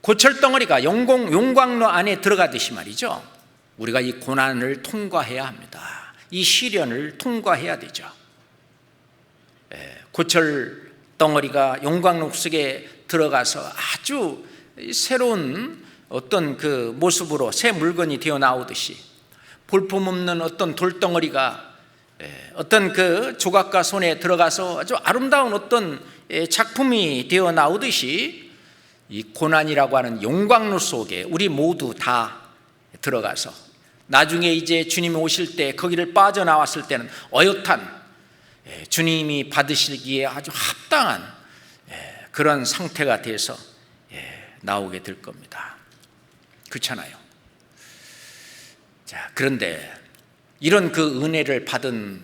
고철덩어리가 용광로 안에 들어가듯이 말이죠, 우리가 이 고난을 통과해야 합니다. 이 시련을 통과해야 되죠. 고철덩어리가 용광로 속에 들어가서 아주 새로운 어떤 그 모습으로 새 물건이 되어 나오듯이, 볼품없는 어떤 돌덩어리가 어떤 그 조각가 손에 들어가서 아주 아름다운 어떤 작품이 되어 나오듯이, 이 고난이라고 하는 용광로 속에 우리 모두 다 들어가서 나중에 이제 주님이 오실 때 거기를 빠져나왔을 때는 어엿한 주님이 받으시기에 아주 합당한 그런 상태가 돼서 나오게 될 겁니다. 그렇잖아요. 자, 그런데 이런 그 은혜를 받은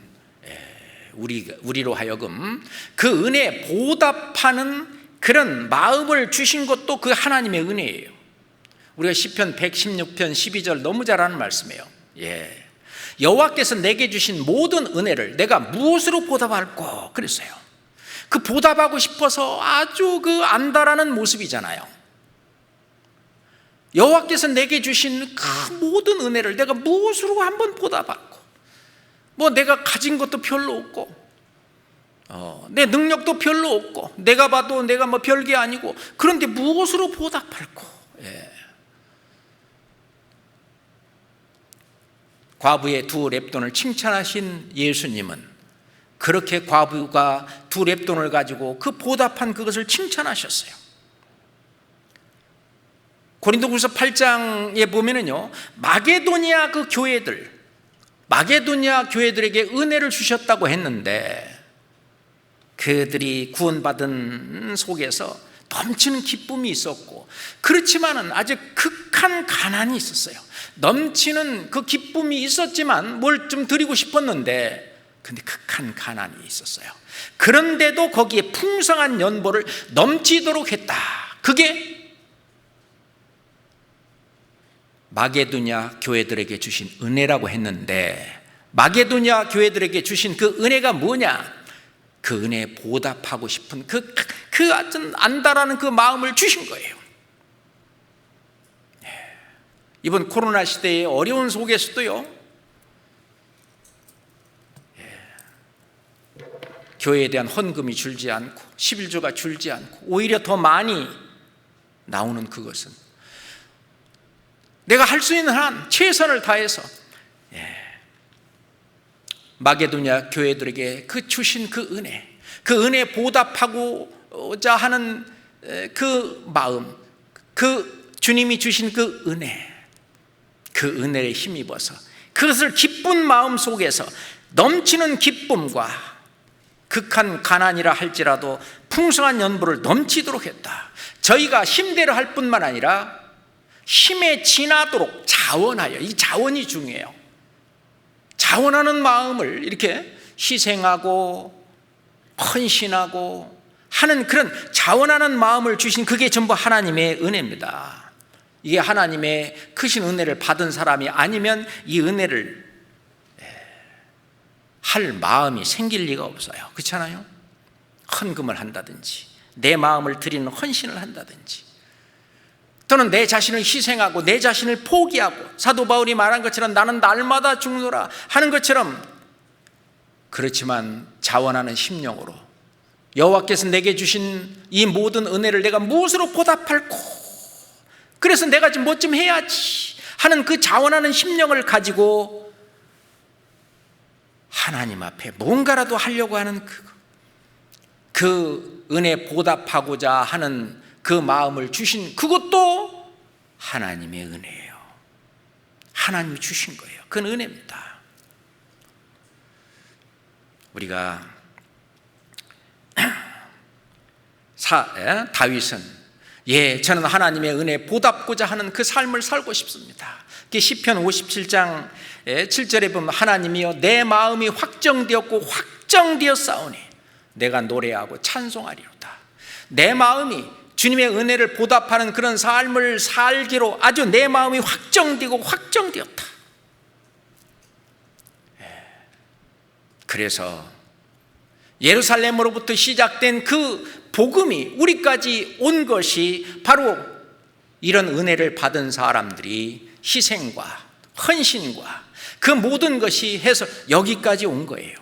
우리로 하여금 그 은혜에 보답하는 그런 마음을 주신 것도 그 하나님의 은혜예요. 우리가 시편 116편 12절 너무 잘 아는 말씀이에요. 여호와께서 내게 주신 모든 은혜를 내가 무엇으로 보답할꼬 그랬어요. 그 보답하고 싶어서 아주 그 안달하는 모습이잖아요. 여호와께서 내게 주신 그 모든 은혜를 내가 무엇으로 한번 보답할꼬. 뭐 내가 가진 것도 별로 없고 내 능력도 별로 없고 내가 봐도 내가 뭐 별게 아니고, 그런데 무엇으로 보답할꼬. 과부의 두 렙돈을 칭찬하신 예수님은 그렇게 과부가 두 렙돈을 가지고 그 보답한 그것을 칭찬하셨어요. 고린도후서 8장에 보면은요, 마게도니아 교회들에게 은혜를 주셨다고 했는데 그들이 구원받은 속에서 넘치는 기쁨이 있었고, 그렇지만은 아주 극한 가난이 있었어요. 넘치는 그 기쁨이 있었지만 뭘 좀 드리고 싶었는데, 근데 극한 가난이 있었어요. 그런데도 거기에 풍성한 연보를 넘치도록 했다. 그게 마게도냐 교회들에게 주신 은혜라고 했는데, 마게도냐 교회들에게 주신 그 은혜가 뭐냐? 그 은혜에 보답하고 싶은 그 아주 안달하는 그 마음을 주신 거예요. 이번 코로나 시대의 어려운 속에서도요, 교회에 대한 헌금이 줄지 않고 11조가 줄지 않고 오히려 더 많이 나오는 그것은 내가 할 수 있는 한 최선을 다해서 마게도냐 교회들에게 그 주신 그 은혜 보답하고자 하는 그 마음, 그 주님이 주신 그 은혜에 힘입어서 그것을 기쁜 마음 속에서 넘치는 기쁨과 극한 가난이라 할지라도 풍성한 연보를 넘치도록 했다. 저희가 힘대로 할 뿐만 아니라 힘에 지나도록 자원하여, 이 자원이 중요해요. 자원하는 마음을 이렇게 희생하고 헌신하고 하는 그런 자원하는 마음을 주신 그게 전부 하나님의 은혜입니다. 이게 하나님의 크신 은혜를 받은 사람이 아니면 이 은혜를 할 마음이 생길 리가 없어요. 그렇잖아요? 헌금을 한다든지 내 마음을 드리는 헌신을 한다든지 또는 내 자신을 희생하고 내 자신을 포기하고 사도 바울이 말한 것처럼 나는 날마다 죽노라 하는 것처럼, 그렇지만 자원하는 심령으로 여호와께서 내게 주신 이 모든 은혜를 내가 무엇으로 보답할꼬, 그래서 내가 좀 뭐 좀 해야지 하는 그 자원하는 심령을 가지고 하나님 앞에 뭔가라도 하려고 하는 그 은혜 보답하고자 하는 그 마음을 주신 그것도 하나님의 은혜예요. 하나님이 주신 거예요. 그건 은혜입니다. 우리가 다윗은 저는 하나님의 은혜 보답고자 하는 그 삶을 살고 싶습니다. 시편 57장 7절에 보면 하나님이여 내 마음이 확정되었고 확정되었사오니 내가 노래하고 찬송하리로다. 내 마음이 주님의 은혜를 보답하는 그런 삶을 살기로 아주 내 마음이 확정되고 확정되었다. 그래서 예루살렘으로부터 시작된 그 복음이 우리까지 온 것이 바로 이런 은혜를 받은 사람들이 희생과 헌신과 그 모든 것이 해서 여기까지 온 거예요.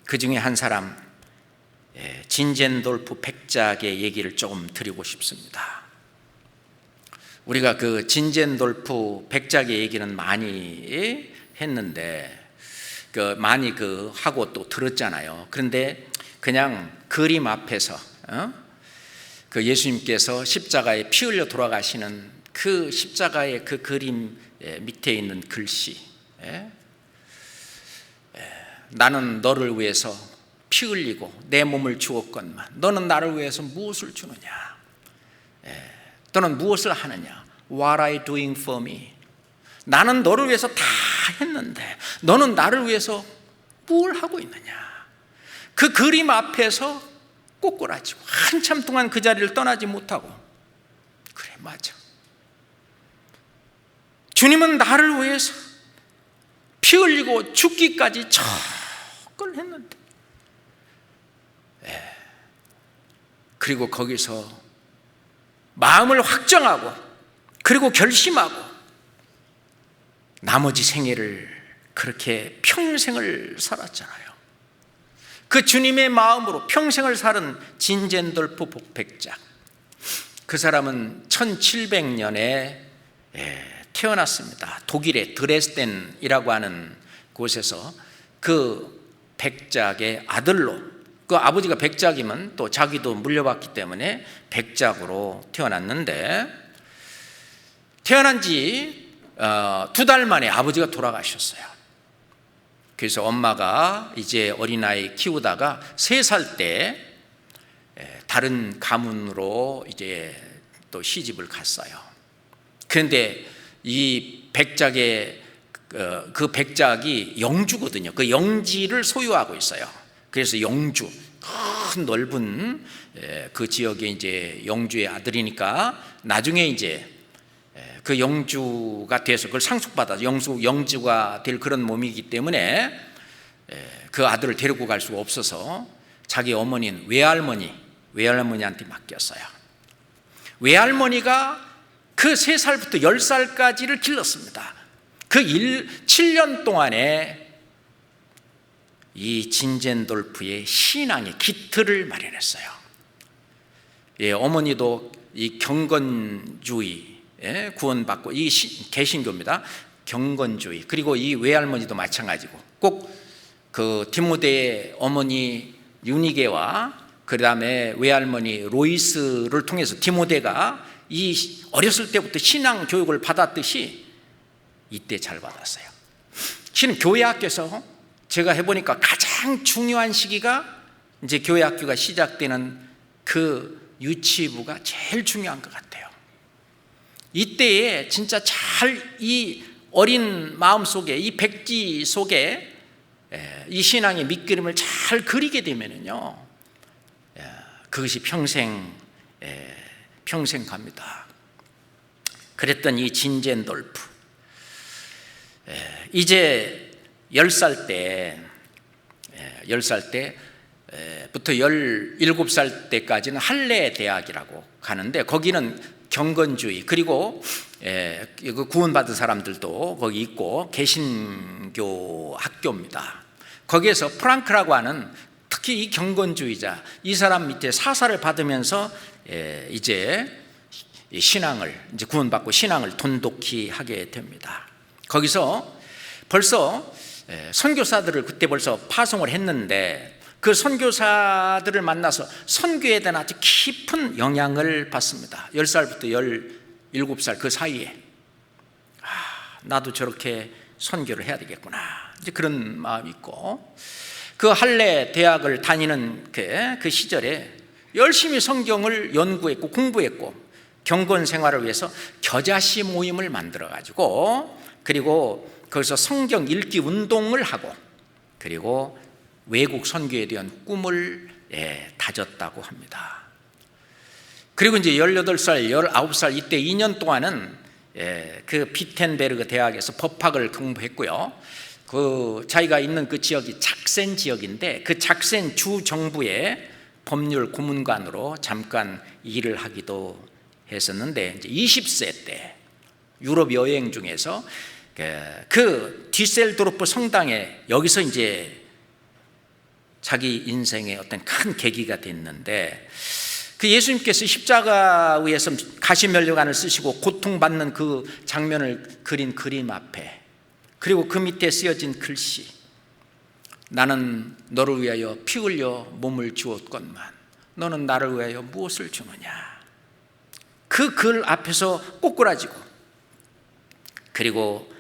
그 중에 한 사람 진젠돌프 백작의 얘기를 조금 드리고 싶습니다. 우리가 그 진젠돌프 백작의 얘기는 많이 했는데 많이 하고 또 들었잖아요. 그런데 그냥 그림 앞에서 그 예수님께서 십자가에 피 흘려 돌아가시는 그 십자가의 그 그림 밑에 있는 글씨, 나는 너를 위해서 피 흘리고 내 몸을 주었건만 너는 나를 위해서 무엇을 주느냐, 또는 무엇을 하느냐, What are you doing for me? 나는 너를 위해서 다 했는데 너는 나를 위해서 뭘 하고 있느냐. 그 그림 앞에서 꼬꾸라지고 한참 동안 그 자리를 떠나지 못하고, 그래 맞아, 주님은 나를 위해서 피 흘리고 죽기까지 척을 했는데, 그리고 거기서 마음을 확정하고 그리고 결심하고 나머지 생애를 그렇게 평생을 살았잖아요. 그 주님의 마음으로 평생을 살은 진젠돌프 백작, 그 사람은 1700년에 태어났습니다. 독일의 드레스덴이라고 하는 곳에서 그 백작의 아들로, 그 아버지가 백작이면 또 자기도 물려받기 때문에 백작으로 태어났는데, 태어난 지 2달 만에 아버지가 돌아가셨어요. 그래서 엄마가 이제 어린아이 키우다가 3살 때 다른 가문으로 이제 또 시집을 갔어요. 그런데 이 백작의 그 백작이 영주거든요. 그 영지를 소유하고 있어요. 그래서 영주, 큰 넓은 그 지역에 이제 영주의 아들이니까 나중에 이제 그 영주가 돼서 그걸 상속받아서 영주가 될 그런 몸이기 때문에 그 아들을 데리고 갈 수가 없어서 자기 어머니는 외할머니한테 맡겼어요. 외할머니가 그 3살부터 10살까지를 길렀습니다. 그 7년 동안에 이 진젠돌프의 신앙의 기틀을 마련했어요. 어머니도 이 경건주의 구원받고, 이 개신교입니다. 경건주의. 그리고 이 외할머니도 마찬가지고, 꼭 그 디모데의 어머니 유니게와 그 다음에 외할머니 로이스를 통해서 디모데가 이 어렸을 때부터 신앙 교육을 받았듯이 이때 잘 받았어요. 실은 교회 학교에서 제가 해보니까 가장 중요한 시기가 이제 교회 학교가 시작되는 그 유치부가 제일 중요한 것 같아요. 이때에 진짜 잘 이 어린 마음 속에, 이 백지 속에 이 신앙의 밑그림을 잘 그리게 되면은요, 그것이 평생 갑니다. 그랬던 이 진젠돌프, 이제 10살 때부터 17살 때까지는 할례 대학이라고 가는데, 거기는 경건주의, 그리고 구원받은 사람들도 거기 있고 개신교 학교입니다. 거기에서 프랑크라고 하는, 특히 이 경건주의자, 이 사람 밑에 사사를 받으면서 이제 신앙을, 이제 구원받고 신앙을 돈독히 하게 됩니다. 거기서 벌써 선교사들을 그때 벌써 파송을 했는데, 그 선교사들을 만나서 선교에 대한 아주 깊은 영향을 받습니다. 10살부터 17살 그 사이에 나도 저렇게 선교를 해야 되겠구나, 이제 그런 마음이 있고, 그 할례 대학을 다니는 그 시절에 열심히 성경을 연구했고 공부했고, 경건 생활을 위해서 겨자씨 모임을 만들어 가지고, 그리고 거기서 성경 읽기 운동을 하고, 그리고 외국 선교에 대한 꿈을 다졌다고 합니다. 그리고 이제 18살, 19살 이때 2년 동안은 그 비텐베르그 대학에서 법학을 공부했고요. 그 자기가 있는 그 지역이 작센 지역인데, 그 작센 주 정부의 법률 고문관으로 잠깐 일을 하기도 했었는데, 이제 20세 때 유럽 여행 중에서 그 디셀도르프 성당에, 여기서 이제 자기 인생의 어떤 큰 계기가 됐는데, 그 예수님께서 십자가 위에서 가시면류관을 쓰시고 고통받는 그 장면을 그린 그림 앞에, 그리고 그 밑에 쓰여진 글씨, 나는 너를 위하여 피 흘려 몸을 주었건만 너는 나를 위하여 무엇을 주느냐, 그 글 앞에서 꼬꾸라지고, 그리고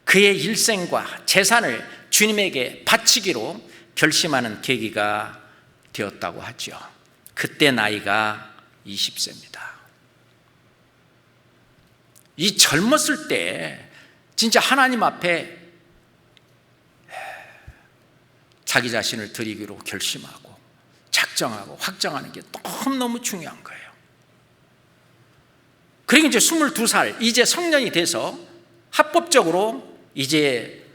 그의 일생과 재산을 주님에게 바치기로 결심하는 계기가 되었다고 하죠. 그때 나이가 20세입니다. 이 젊었을 때 진짜 하나님 앞에 자기 자신을 드리기로 결심하고 작정하고 확정하는 게 너무너무 중요한 거예요. 그리고 이제 22살, 이제 성년이 돼서 합법적으로 이제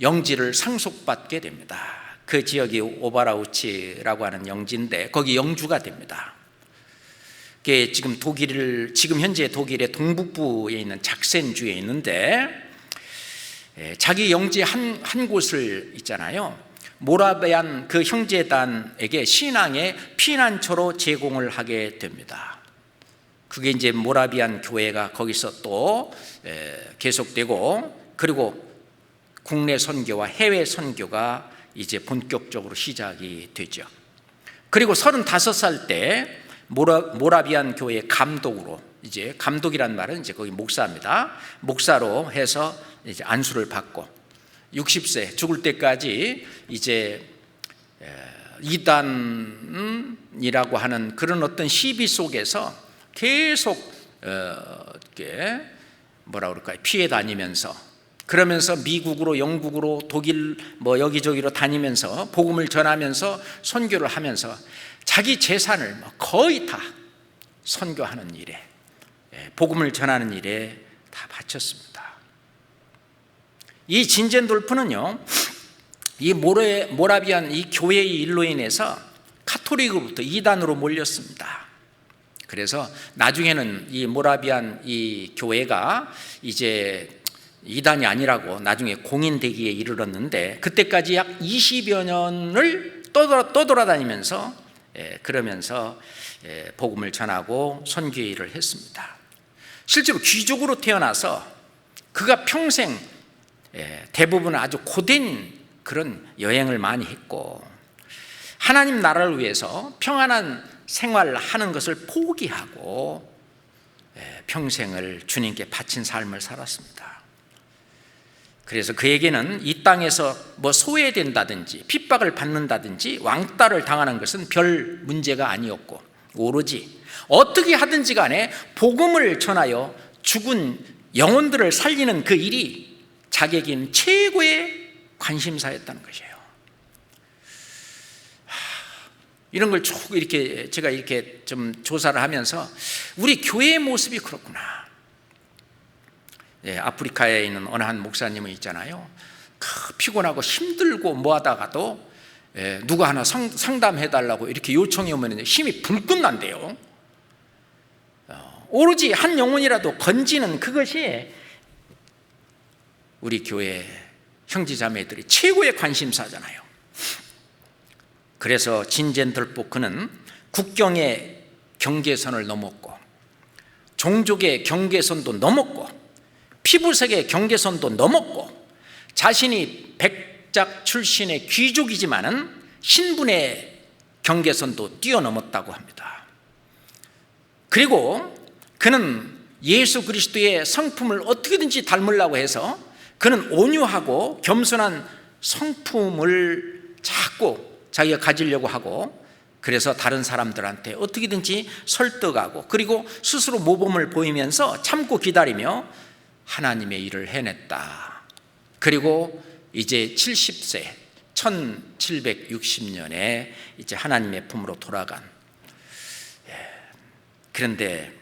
영지를 상속받게 됩니다. 그 지역이 오바라우치라고 하는 영지인데, 거기 영주가 됩니다. 그게 지금 현재 독일의 동북부에 있는 작센주에 있는데, 자기 영지 한 곳을 있잖아요, 모라비안 그 형제단에게 신앙의 피난처로 제공을 하게 됩니다. 그게 이제 모라비안 교회가 거기서 또 계속되고, 그리고 국내 선교와 해외 선교가 이제 본격적으로 시작이 되죠. 그리고 35살 때 모라비안 교회 감독으로, 이제 감독이란 말은 이제 거기 목사입니다. 목사로 해서 이제 안수를 받고 60세 죽을 때까지 이제 이단이라고 하는 그런 어떤 시비 속에서 계속 뭐라 그럴까요? 피해 다니면서, 그러면서 미국으로, 영국으로, 독일 여기저기로 다니면서 복음을 전하면서 선교를 하면서 자기 재산을 거의 다 선교하는 일에, 복음을 전하는 일에 다 바쳤습니다. 이 진젠돌프는요, 이 모라비안 이 교회의 일로 인해서 카톨릭으로부터 이단으로 몰렸습니다. 그래서 나중에는 이 모라비안 이 교회가 이제 이단이 아니라고 나중에 공인되기에 이르렀는데, 그때까지 약 20여 년을 떠돌아다니면서 그러면서 복음을 전하고 선교의 일을 했습니다. 실제로 귀족으로 태어나서 그가 평생 대부분 아주 고된 그런 여행을 많이 했고, 하나님 나라를 위해서 평안한 생활을 하는 것을 포기하고 평생을 주님께 바친 삶을 살았습니다. 그래서 그에게는 이 땅에서 소외된다든지 핍박을 받는다든지 왕따를 당하는 것은 별 문제가 아니었고, 오로지 어떻게 하든지 간에 복음을 전하여 죽은 영혼들을 살리는 그 일이 자격이 있는 최고의 관심사였다는 것이에요. 이런 걸 쭉 이렇게 제가 이렇게 좀 조사를 하면서 우리 교회의 모습이 그렇구나. 아프리카에 있는 어느 한 목사님은 있잖아요. 피곤하고 힘들고 뭐 하다가도 누가 하나 상담해 달라고 이렇게 요청이 오면 힘이 불끈 난대요. 오로지 한 영혼이라도 건지는 그것이 우리 교회 형제자매들이 최고의 관심사잖아요. 그래서 진젠들보 그는 국경의 경계선을 넘었고 종족의 경계선도 넘었고 피부색의 경계선도 넘었고 자신이 백작 출신의 귀족이지만은 신분의 경계선도 뛰어넘었다고 합니다. 그리고 그는 예수 그리스도의 성품을 어떻게든지 닮으려고 해서 그는 온유하고 겸손한 성품을 자꾸 자기가 가지려고 하고, 그래서 다른 사람들한테 어떻게든지 설득하고 그리고 스스로 모범을 보이면서 참고 기다리며 하나님의 일을 해냈다. 그리고 이제 70세 1760년에 이제 하나님의 품으로 돌아간. 그런데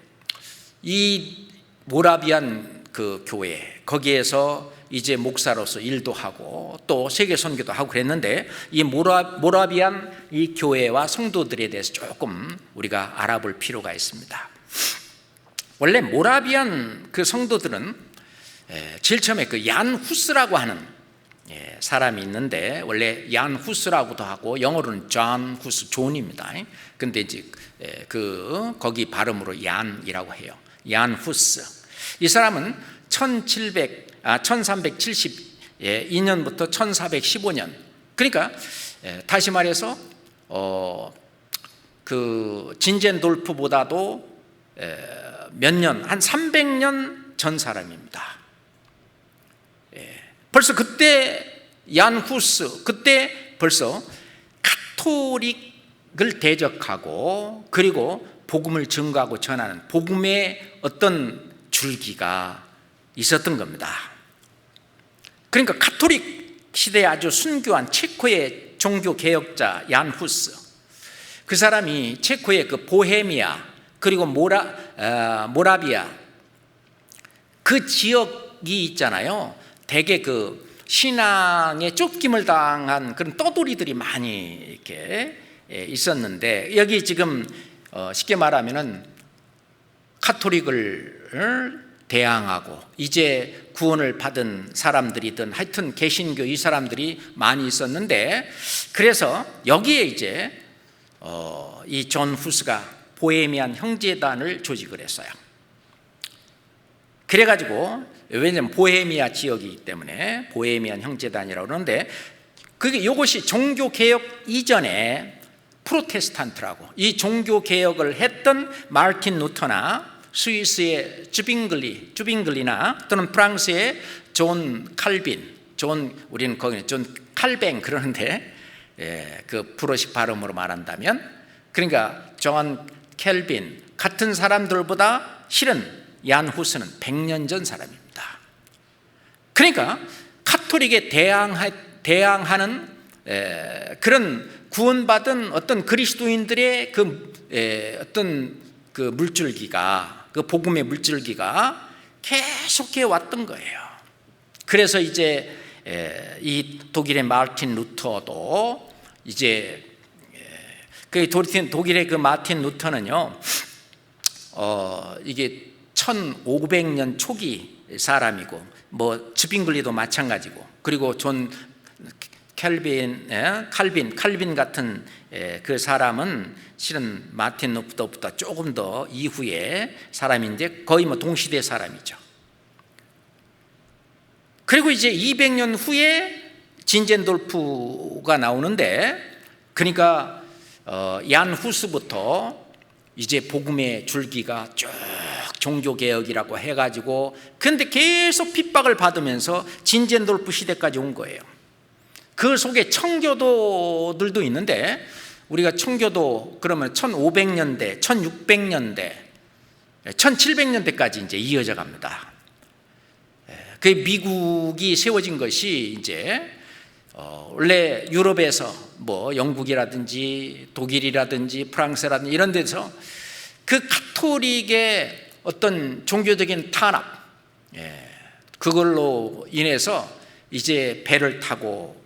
이 모라비안 그 교회 거기에서 이제 목사로서 일도 하고 또 세계 선교도 하고 그랬는데 이 모라비안 이 교회와 성도들에 대해서 조금 우리가 알아볼 필요가 있습니다. 원래 모라비안 그 성도들은 제일 처음에 그 얀 후스라고 하는 사람이 있는데, 원래 얀 후스라고도 하고 영어로는 존 후스, 존입니다. 근데 이제 거기 발음으로 얀이라고 해요. 얀 후스. 이 사람은 1372년부터 1415년, 그러니까 다시 말해서 그 진젠돌프보다도 몇 년, 한 300년 전 사람입니다. 벌써 그때 얀 후스, 그때 벌써 가톨릭을 대적하고 그리고 복음을 증거하고 전하는 복음의 어떤 줄기가 있었던 겁니다. 그러니까 가톨릭 시대에 아주 순교한 체코의 종교 개혁자 얀 후스, 그 사람이 체코의 그 보헤미아 그리고 모라비아 그 지역이 있잖아요. 대개 그 신앙에 쫓김을 당한 그런 떠돌이들이 많이 이렇게 있었는데, 여기 지금 쉽게 말하면은 가톨릭을 대항하고 이제 구원을 받은 사람들이든 하여튼 개신교 이 사람들이 많이 있었는데, 그래서 여기에 이제 이 존 후스가 보헤미안 형제단을 조직을 했어요. 그래가지고 왜냐하면 보헤미아 지역이기 때문에 보헤미안 형제단이라고 그러는데, 그게 이것이 종교개혁 이전에 프로테스탄트라고 이 종교개혁을 했던 마르틴 루터나 스위스의 쭈빙글리나 또는 프랑스의 존 칼빈, 우리는 거기는 존 칼뱅 그러는데 그 프로식 발음으로 말한다면, 그러니까 존 캘빈 같은 사람들보다 실은 얀 후스는 100년 전 사람입니다. 그러니까 가톨릭에 대항하는 그런 구원받은 어떤 그리스도인들의 어떤 그 물줄기가, 그 복음의 물줄기가 계속해 왔던 거예요. 그래서 이제 이 독일의 마르틴 루터도 이제 그 독일의 그 마르틴 루터는요, 이게 1500년 초기 사람이고, 뭐 즈빙글리도 마찬가지고, 그리고 존 칼빈 같은 그 사람은 실은 마틴 루터보다 조금 더 이후의 사람인데 거의 뭐 동시대 사람이죠. 그리고 이제 200년 후에 진젠돌프가 나오는데, 그러니까 얀 후스부터 이제 복음의 줄기가 쭉 종교개혁이라고 해가지고, 근데 계속 핍박을 받으면서 진젠돌프 시대까지 온 거예요. 그 속에 청교도들도 있는데, 우리가 청교도 그러면 1500년대, 1600년대, 1700년대까지 이제 이어져 갑니다. 그 미국이 세워진 것이 이제 원래 유럽에서 뭐 영국이라든지 독일이라든지 프랑스라든지 이런 데서 그 가톨릭의 어떤 종교적인 탄압, 그걸로 인해서 이제 배를 타고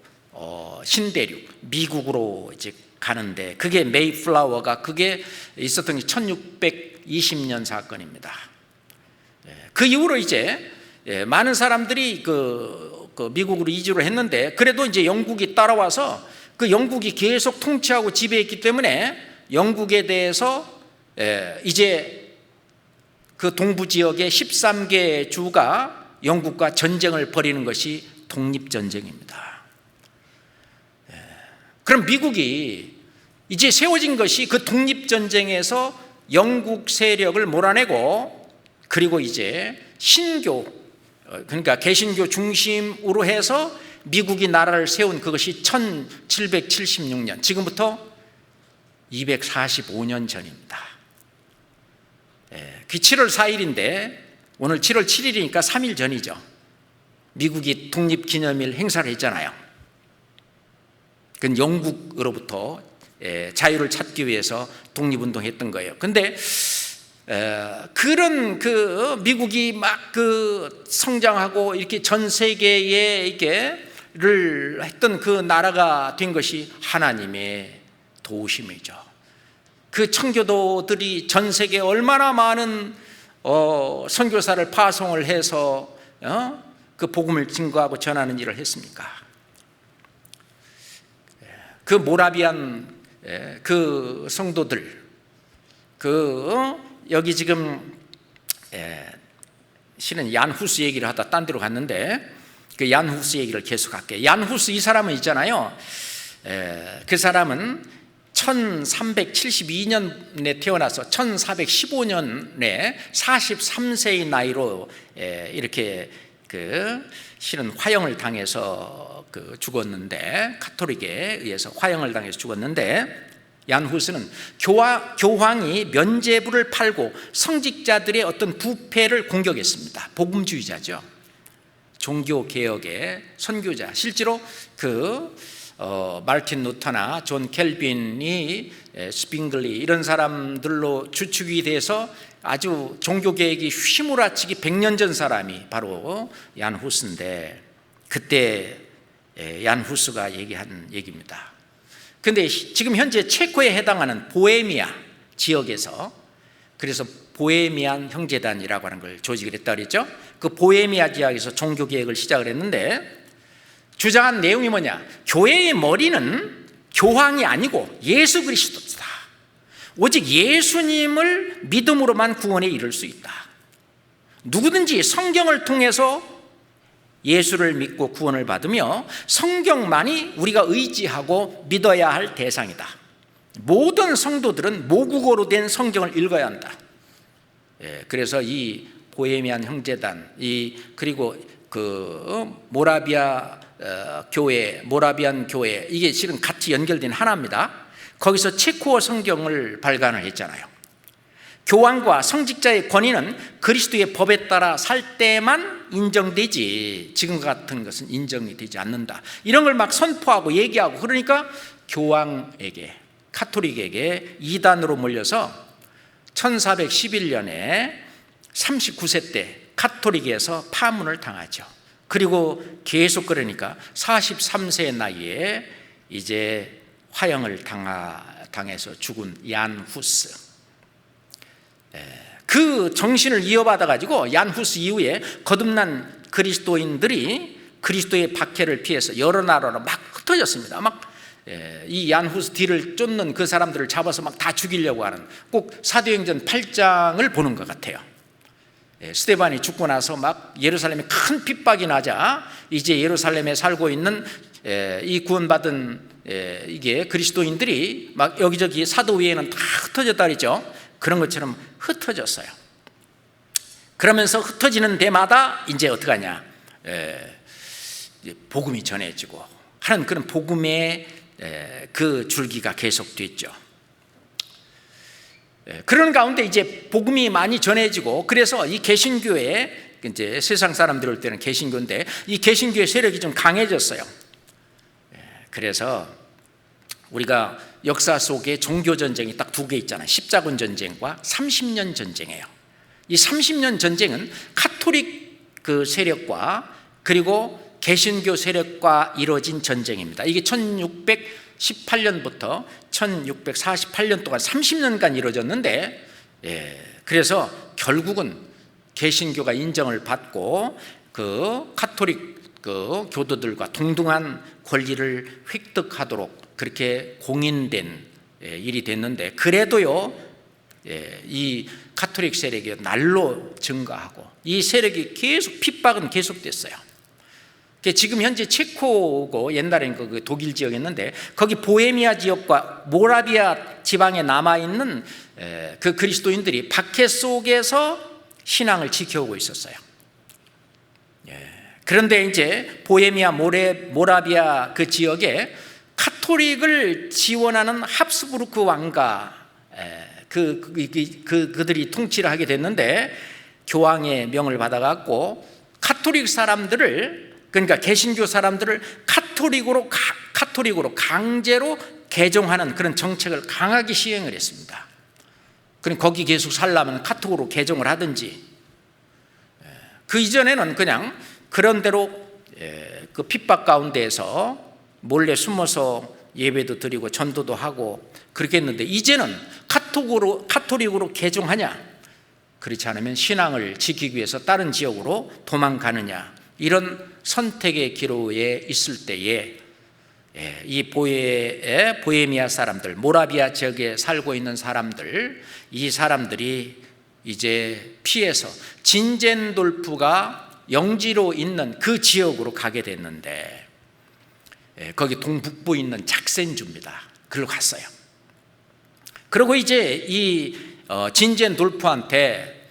신대륙 미국으로 이제 가는데, 그게 메이플라워가 그게 있었던 게 1620년 사건입니다. 그 이후로 이제 많은 사람들이 그 미국으로 이주를 했는데, 그래도 이제 영국이 따라와서 그 영국이 계속 통치하고 지배했기 때문에 영국에 대해서 이제 그 동부 지역의 13개 주가 영국과 전쟁을 벌이는 것이 독립전쟁입니다. 그럼 미국이 이제 세워진 것이 그 독립전쟁에서 영국 세력을 몰아내고, 그리고 이제 신교, 그러니까 개신교 중심으로 해서 미국이 나라를 세운 그것이 1776년, 지금부터 245년 전입니다. 그 7월 4일인데 오늘 7월 7일이니까 3일 전이죠. 미국이 독립기념일 행사를 했잖아요. 그건 영국으로부터 자유를 찾기 위해서 독립운동했던 거예요. 근데 그런 그 미국이 막 그 성장하고 이렇게 전 세계에 이게를 했던 그 나라가 된 것이 하나님의 도우심이죠. 그 청교도들이 전 세계에 얼마나 많은 선교사를 파송을 해서 그 복음을 증거하고 전하는 일을 했습니까? 그 모라비안 그 성도들, 여기 지금 실은 얀 후스 얘기를 하다 딴 데로 갔는데, 그 얀 후스 얘기를 계속 할게요. 얀 후스 이 사람은 있잖아요. 그 사람은 1372년에 태어나서 1415년에 43세의 나이로 이렇게 실은 화형을 당해서 죽었는데, 가톨릭에 의해서 화형을 당해서 죽었는데, 얀 후스는 교황이 면죄부를 팔고 성직자들의 어떤 부패를 공격했습니다. 복음주의자죠. 종교개혁의 선교자. 실제로 마르틴 루터나 존 켈빈이 스핑글리 이런 사람들로 주축이 돼서 아주 종교개혁이 휘몰아치기 100년 전 사람이 바로 얀 후스인데, 그때 얀 후스가 얘기한 얘기입니다. 그런데 지금 현재 체코에 해당하는 보헤미아 지역에서, 그래서 보헤미안 형제단이라고 하는 걸 조직을 했다 그랬죠. 그 보헤미아 지역에서 종교개혁을 시작을 했는데, 주장한 내용이 뭐냐? 교회의 머리는 교황이 아니고 예수 그리스도다. 오직 예수님을 믿음으로만 구원에 이를 수 있다. 누구든지 성경을 통해서 예수를 믿고 구원을 받으며 성경만이 우리가 의지하고 믿어야 할 대상이다. 모든 성도들은 모국어로 된 성경을 읽어야 한다. 그래서 이 보헤미안 형제단, 그리고 모라비안 교회, 이게 실은 같이 연결된 하나입니다. 거기서 체코어 성경을 발간을 했잖아요. 교황과 성직자의 권위는 그리스도의 법에 따라 살 때만 인정되지, 지금 같은 것은 인정이 되지 않는다. 이런 걸 막 선포하고 얘기하고, 그러니까 교황에게, 가톨릭에게 이단으로 몰려서 1411년에 39세 때 가톨릭에서 파문을 당하죠. 그리고 계속 그러니까 43세의 나이에 이제 화형을 당해서 죽은 얀 후스. 그 정신을 이어받아 가지고 얀 후스 이후에 거듭난 그리스도인들이 그리스도의 박해를 피해서 여러 나라로 막 흩어졌습니다. 이 얀 후스 뒤를 쫓는 그 사람들을 잡아서 막 다 죽이려고 하는, 꼭 사도행전 8장을 보는 것 같아요. 스데반이 죽고 나서 막 예루살렘에 큰 핍박이 나자 이제 예루살렘에 살고 있는 이 구원받은 이게 그리스도인들이 막 여기저기 사도 외에는 다 흩어졌다 그랬죠. 그런 것처럼 흩어졌어요. 그러면서 흩어지는 데마다 이제 어떻게 하냐, 복음이 전해지고 하는 그런 복음의 그 줄기가 계속됐죠. 그런 가운데 이제 복음이 많이 전해지고, 그래서 이 개신교에 이제 세상 사람들이 올 때는 개신교인데 이 개신교의 세력이 좀 강해졌어요. 그래서 우리가 역사 속에 종교 전쟁이 딱 두 개 있잖아요. 십자군 전쟁과 30년 전쟁이에요. 이 30년 전쟁은 카톨릭 그 세력과 그리고 개신교 세력과 이루어진 전쟁입니다. 이게 1618년부터 1648년 동안 30년간 이루어졌는데, 그래서 결국은 개신교가 인정을 받고 그 카톨릭 그 교도들과 동등한 권리를 획득하도록 그렇게 공인된 일이 됐는데, 그래도요 이 카톨릭 세력이 날로 증가하고 이 세력이 계속 핍박은 계속됐어요. 지금 현재 체코고 옛날엔 그 독일 지역이었는데 거기 보헤미아 지역과 모라비아 지방에 남아있는 그 그리스도인들이 박해 속에서 신앙을 지켜오고 있었어요. 그런데 이제 보헤미아 모라비아 그 지역에 카톨릭을 지원하는 합스부르크 왕가 그들이 통치를 하게 됐는데, 교황의 명을 받아갖고 카톨릭 사람들을, 그러니까 개신교 사람들을 카톨릭으로 강제로 개종하는 그런 정책을 강하게 시행을 했습니다. 그럼 거기 계속 살려면 카톨릭으로 개종을 하든지, 그 이전에는 그냥 그런 대로 그 핍박 가운데에서 몰래 숨어서 예배도 드리고 전도도 하고 그렇게 했는데, 이제는 카톨릭으로 개종하냐, 그렇지 않으면 신앙을 지키기 위해서 다른 지역으로 도망가느냐, 이런 선택의 기로에 있을 때에 이 보헤미아 사람들, 모라비아 지역에 살고 있는 사람들, 이 사람들이 이제 피해서 진젠돌프가 영지로 있는 그 지역으로 가게 됐는데, 거기 동북부에 있는 작센주입니다. 그리로 갔어요. 그리고 이제 이 진젠돌프한테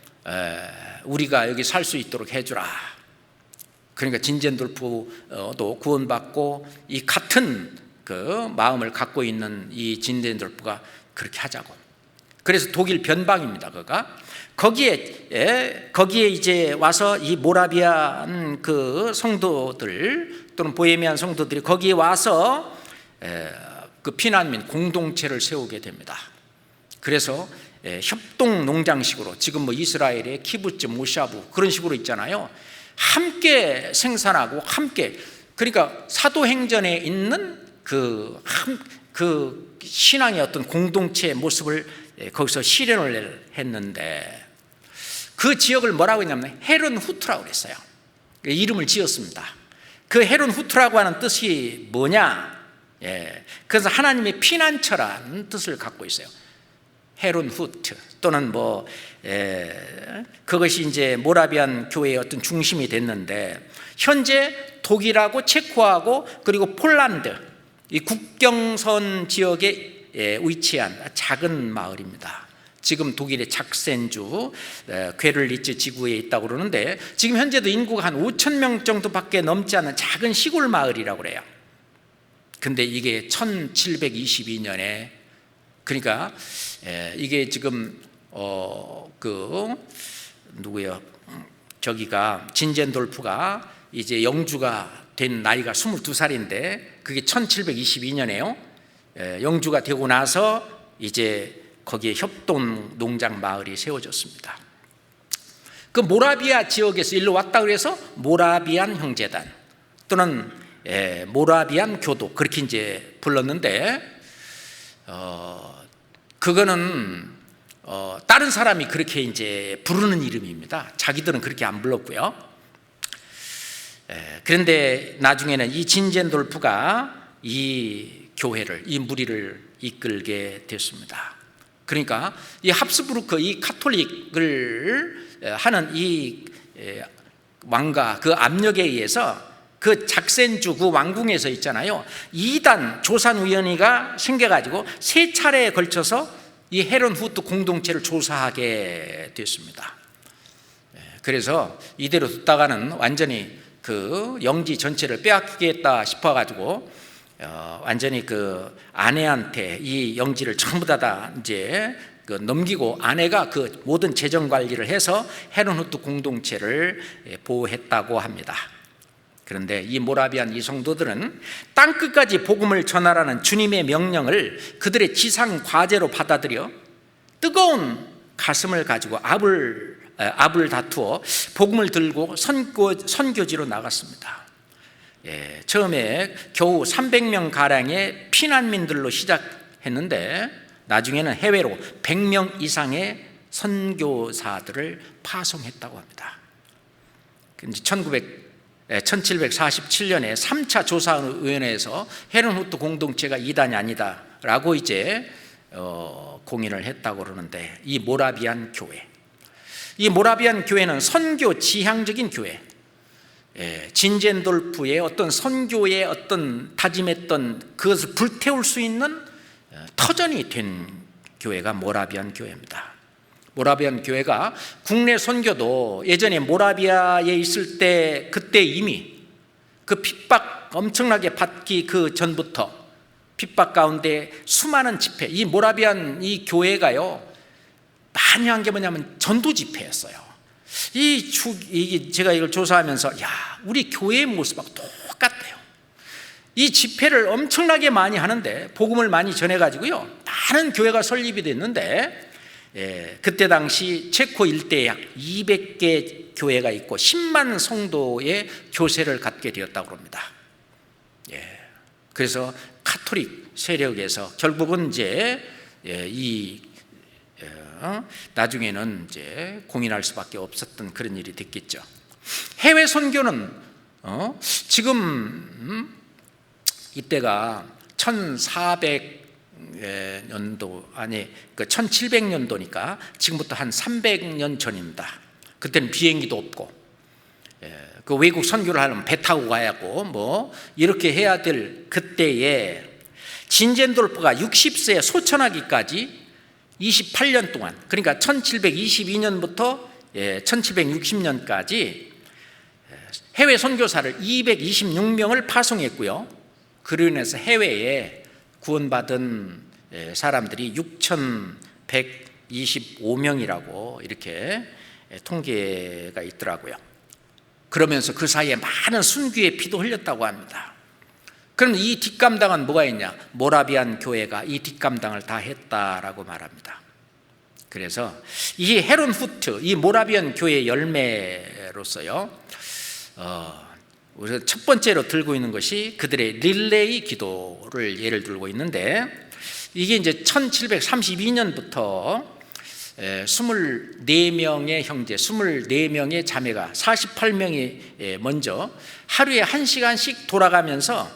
우리가 여기 살 수 있도록 해주라. 그러니까 진젠돌프도 구원받고 이 같은 그 마음을 갖고 있는 이 진젠돌프가 그렇게 하자고. 그래서 독일 변방입니다. 거기에 이제 와서 이 모라비안 그 성도들 또는 보헤미안 성도들이 거기에 와서 그 피난민 공동체를 세우게 됩니다. 그래서 협동 농장식으로, 지금 뭐 이스라엘의 키부츠 모샤부 그런 식으로 있잖아요. 함께 생산하고 함께, 그러니까 사도행전에 있는 그 신앙의 어떤 공동체의 모습을 거기서 실현을 했는데, 그 지역을 뭐라고 했냐면 헤른후트라고 그랬어요. 이름을 지었습니다. 그 헤른후트라고 하는 뜻이 뭐냐? 그래서 하나님의 피난처라는 뜻을 갖고 있어요. 헤른후트 또는 그것이 이제 모라비안 교회의 어떤 중심이 됐는데, 현재 독일하고 체코하고 그리고 폴란드 이 국경선 지역에 위치한 작은 마을입니다. 지금 독일의 작센주 괴를리츠 지구에 있다고 그러는데, 지금 현재도 인구가 한 5천 명 정도밖에 넘지 않는 작은 시골 마을이라고 그래요. 근데 이게 1722년에, 그러니까 이게 지금 누구요? 저기가 진젠돌프가 이제 영주가 된 나이가 22살인데 그게 1722년에요. 영주가 되고 나서 이제 거기에 협동 농장 마을이 세워졌습니다. 그 모라비아 지역에서 일로 왔다 그래서 모라비안 형제단 또는 모라비안 교도 그렇게 이제 불렀는데, 그거는 다른 사람이 그렇게 이제 부르는 이름입니다. 자기들은 그렇게 안 불렀고요. 그런데 나중에는 이 진젠돌프가 이 교회를, 이 무리를 이끌게 됐습니다. 그러니까 이 합스부르크, 이 카톨릭을 하는 이 왕가 그 압력에 의해서 그 작센주 그 왕궁에서 있잖아요, 이단 조산위원회가 생겨가지고 3차례에 걸쳐서 이 헤른후트 공동체를 조사하게 됐습니다. 그래서 이대로 듣다가는 완전히 그 영지 전체를 빼앗기겠다 싶어가지고 완전히 그 아내한테 이 영지를 전부 다 이제 넘기고 아내가 그 모든 재정 관리를 해서 헤르누트 공동체를 보호했다고 합니다. 그런데 이 모라비안 이 성도들은 땅끝까지 복음을 전하라는 주님의 명령을 그들의 지상 과제로 받아들여 뜨거운 가슴을 가지고 압을 다투어 복음을 들고 선교지로 나갔습니다. 처음에 겨우 300명 가량의 피난민들로 시작했는데 나중에는 해외로 100명 이상의 선교사들을 파송했다고 합니다. 1747년에 3차 조사위원회에서 헤르누트 공동체가 이단이 아니다라고 이제 공인을 했다고 그러는데, 이 모라비안 교회는 선교 지향적인 교회, 진젠돌프의 어떤 선교의 어떤 다짐했던 그것을 불태울 수 있는 터전이 된 교회가 모라비안 교회입니다. 모라비안 교회가 국내 선교도 예전에 모라비아에 있을 때 그때 이미 그 핍박 엄청나게 받기 그 전부터 핍박 가운데 수많은 집회, 이 모라비안 이 교회가요 많이 한 게 뭐냐면 전도 집회였어요. 제가 이걸 조사하면서 우리 교회의 모습하고 똑같아요. 이 집회를 엄청나게 많이 하는데 복음을 많이 전해가지고요 많은 교회가 설립이 됐는데, 그때 당시 체코 일대에 약 200개 교회가 있고 10만 성도의 교세를 갖게 되었다고 합니다. 그래서 카톨릭 세력에서 결국은 이제 나중에는 이제 공인할 수밖에 없었던 그런 일이 됐겠죠. 해외 선교는 지금 이때가 1700년도니까 지금부터 한 300년 전입니다. 그때는 비행기도 없고, 그 외국 선교를 하려면 배 타고 가야 하고 뭐 이렇게 해야 될 그때에 진젠돌프가 60세에 소천하기까지 28년 동안, 그러니까 1722년부터 1760년까지 해외 선교사를 226명을 파송했고요. 그로 인해서 해외에 구원받은 사람들이 6125명이라고 이렇게 통계가 있더라고요. 그러면서 그 사이에 많은 순교의 피도 흘렸다고 합니다. 그럼 이 뒷감당은 뭐가 있냐? 모라비안 교회가 이 뒷감당을 다 했다라고 말합니다. 그래서 이 헤르누트, 이 모라비안 교회의 열매로서요, 우리가 첫 번째로 들고 있는 것이 그들의 릴레이 기도를 예를 들고 있는데, 이게 이제 1732년부터 24명의 형제, 24명의 자매가 48명이 먼저 하루에 1시간씩 돌아가면서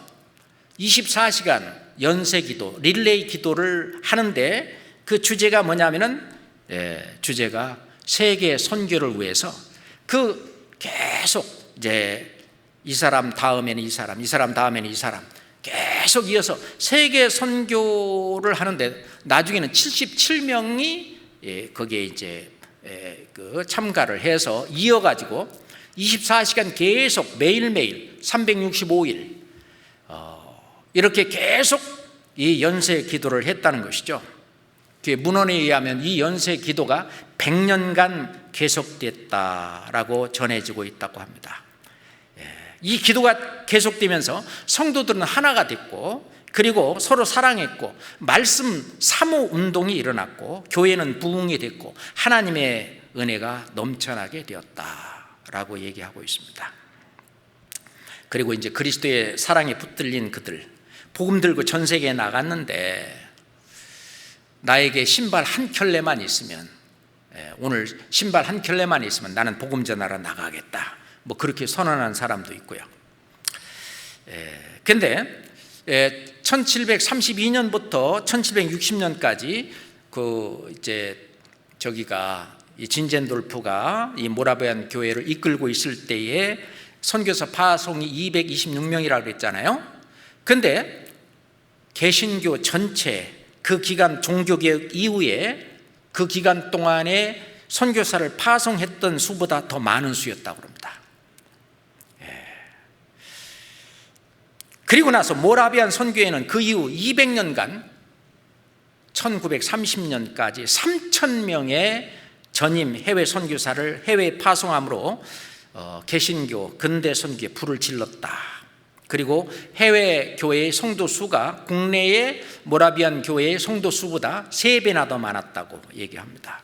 24시간 연세기도, 릴레이 기도를 하는데, 그 주제가 뭐냐면은 주제가 세계 선교를 위해서 계속 이제 이 사람 다음에는 이 사람, 이 사람 다음에는 이 사람 계속 이어서 세계 선교를 하는데, 나중에는 77명이 거기에 이제 참가를 해서 이어가지고 24시간 계속 매일매일 365일 이렇게 계속 이 연세 기도를 했다는 것이죠. 문헌에 의하면 이 연세 기도가 100년간 계속됐다라고 전해지고 있다고 합니다. 이 기도가 계속되면서 성도들은 하나가 됐고, 그리고 서로 사랑했고, 말씀 사모 운동이 일어났고, 교회는 부흥이 됐고, 하나님의 은혜가 넘쳐나게 되었다라고 얘기하고 있습니다. 그리고 이제 그리스도의 사랑에 붙들린 그들, 복음 들고 전 세계에 나갔는데, 나에게 신발 한 켤레만 있으면, 오늘 신발 한 켤레만 있으면 나는 복음 전하러 나가겠다, 뭐 그렇게 선언한 사람도 있고요. 근데 1732년부터 1760년까지 이 진젠돌프가 이 모라비안 교회를 이끌고 있을 때에 선교사 파송이 226명이라고 그랬잖아요. 근데 개신교 전체 그 기간, 종교개혁 이후에 그 기간 동안에 선교사를 파송했던 수보다 더 많은 수였다고 합니다. 그리고 나서 모라비안 선교회는 그 이후 200년간 1930년까지 3,000명의 전임 해외 선교사를 해외에 파송함으로 개신교 근대 선교에 불을 질렀다. 그리고 해외 교회의 성도 수가 국내의 모라비안 교회의 성도 수보다 3배나 더 많았다고 얘기합니다.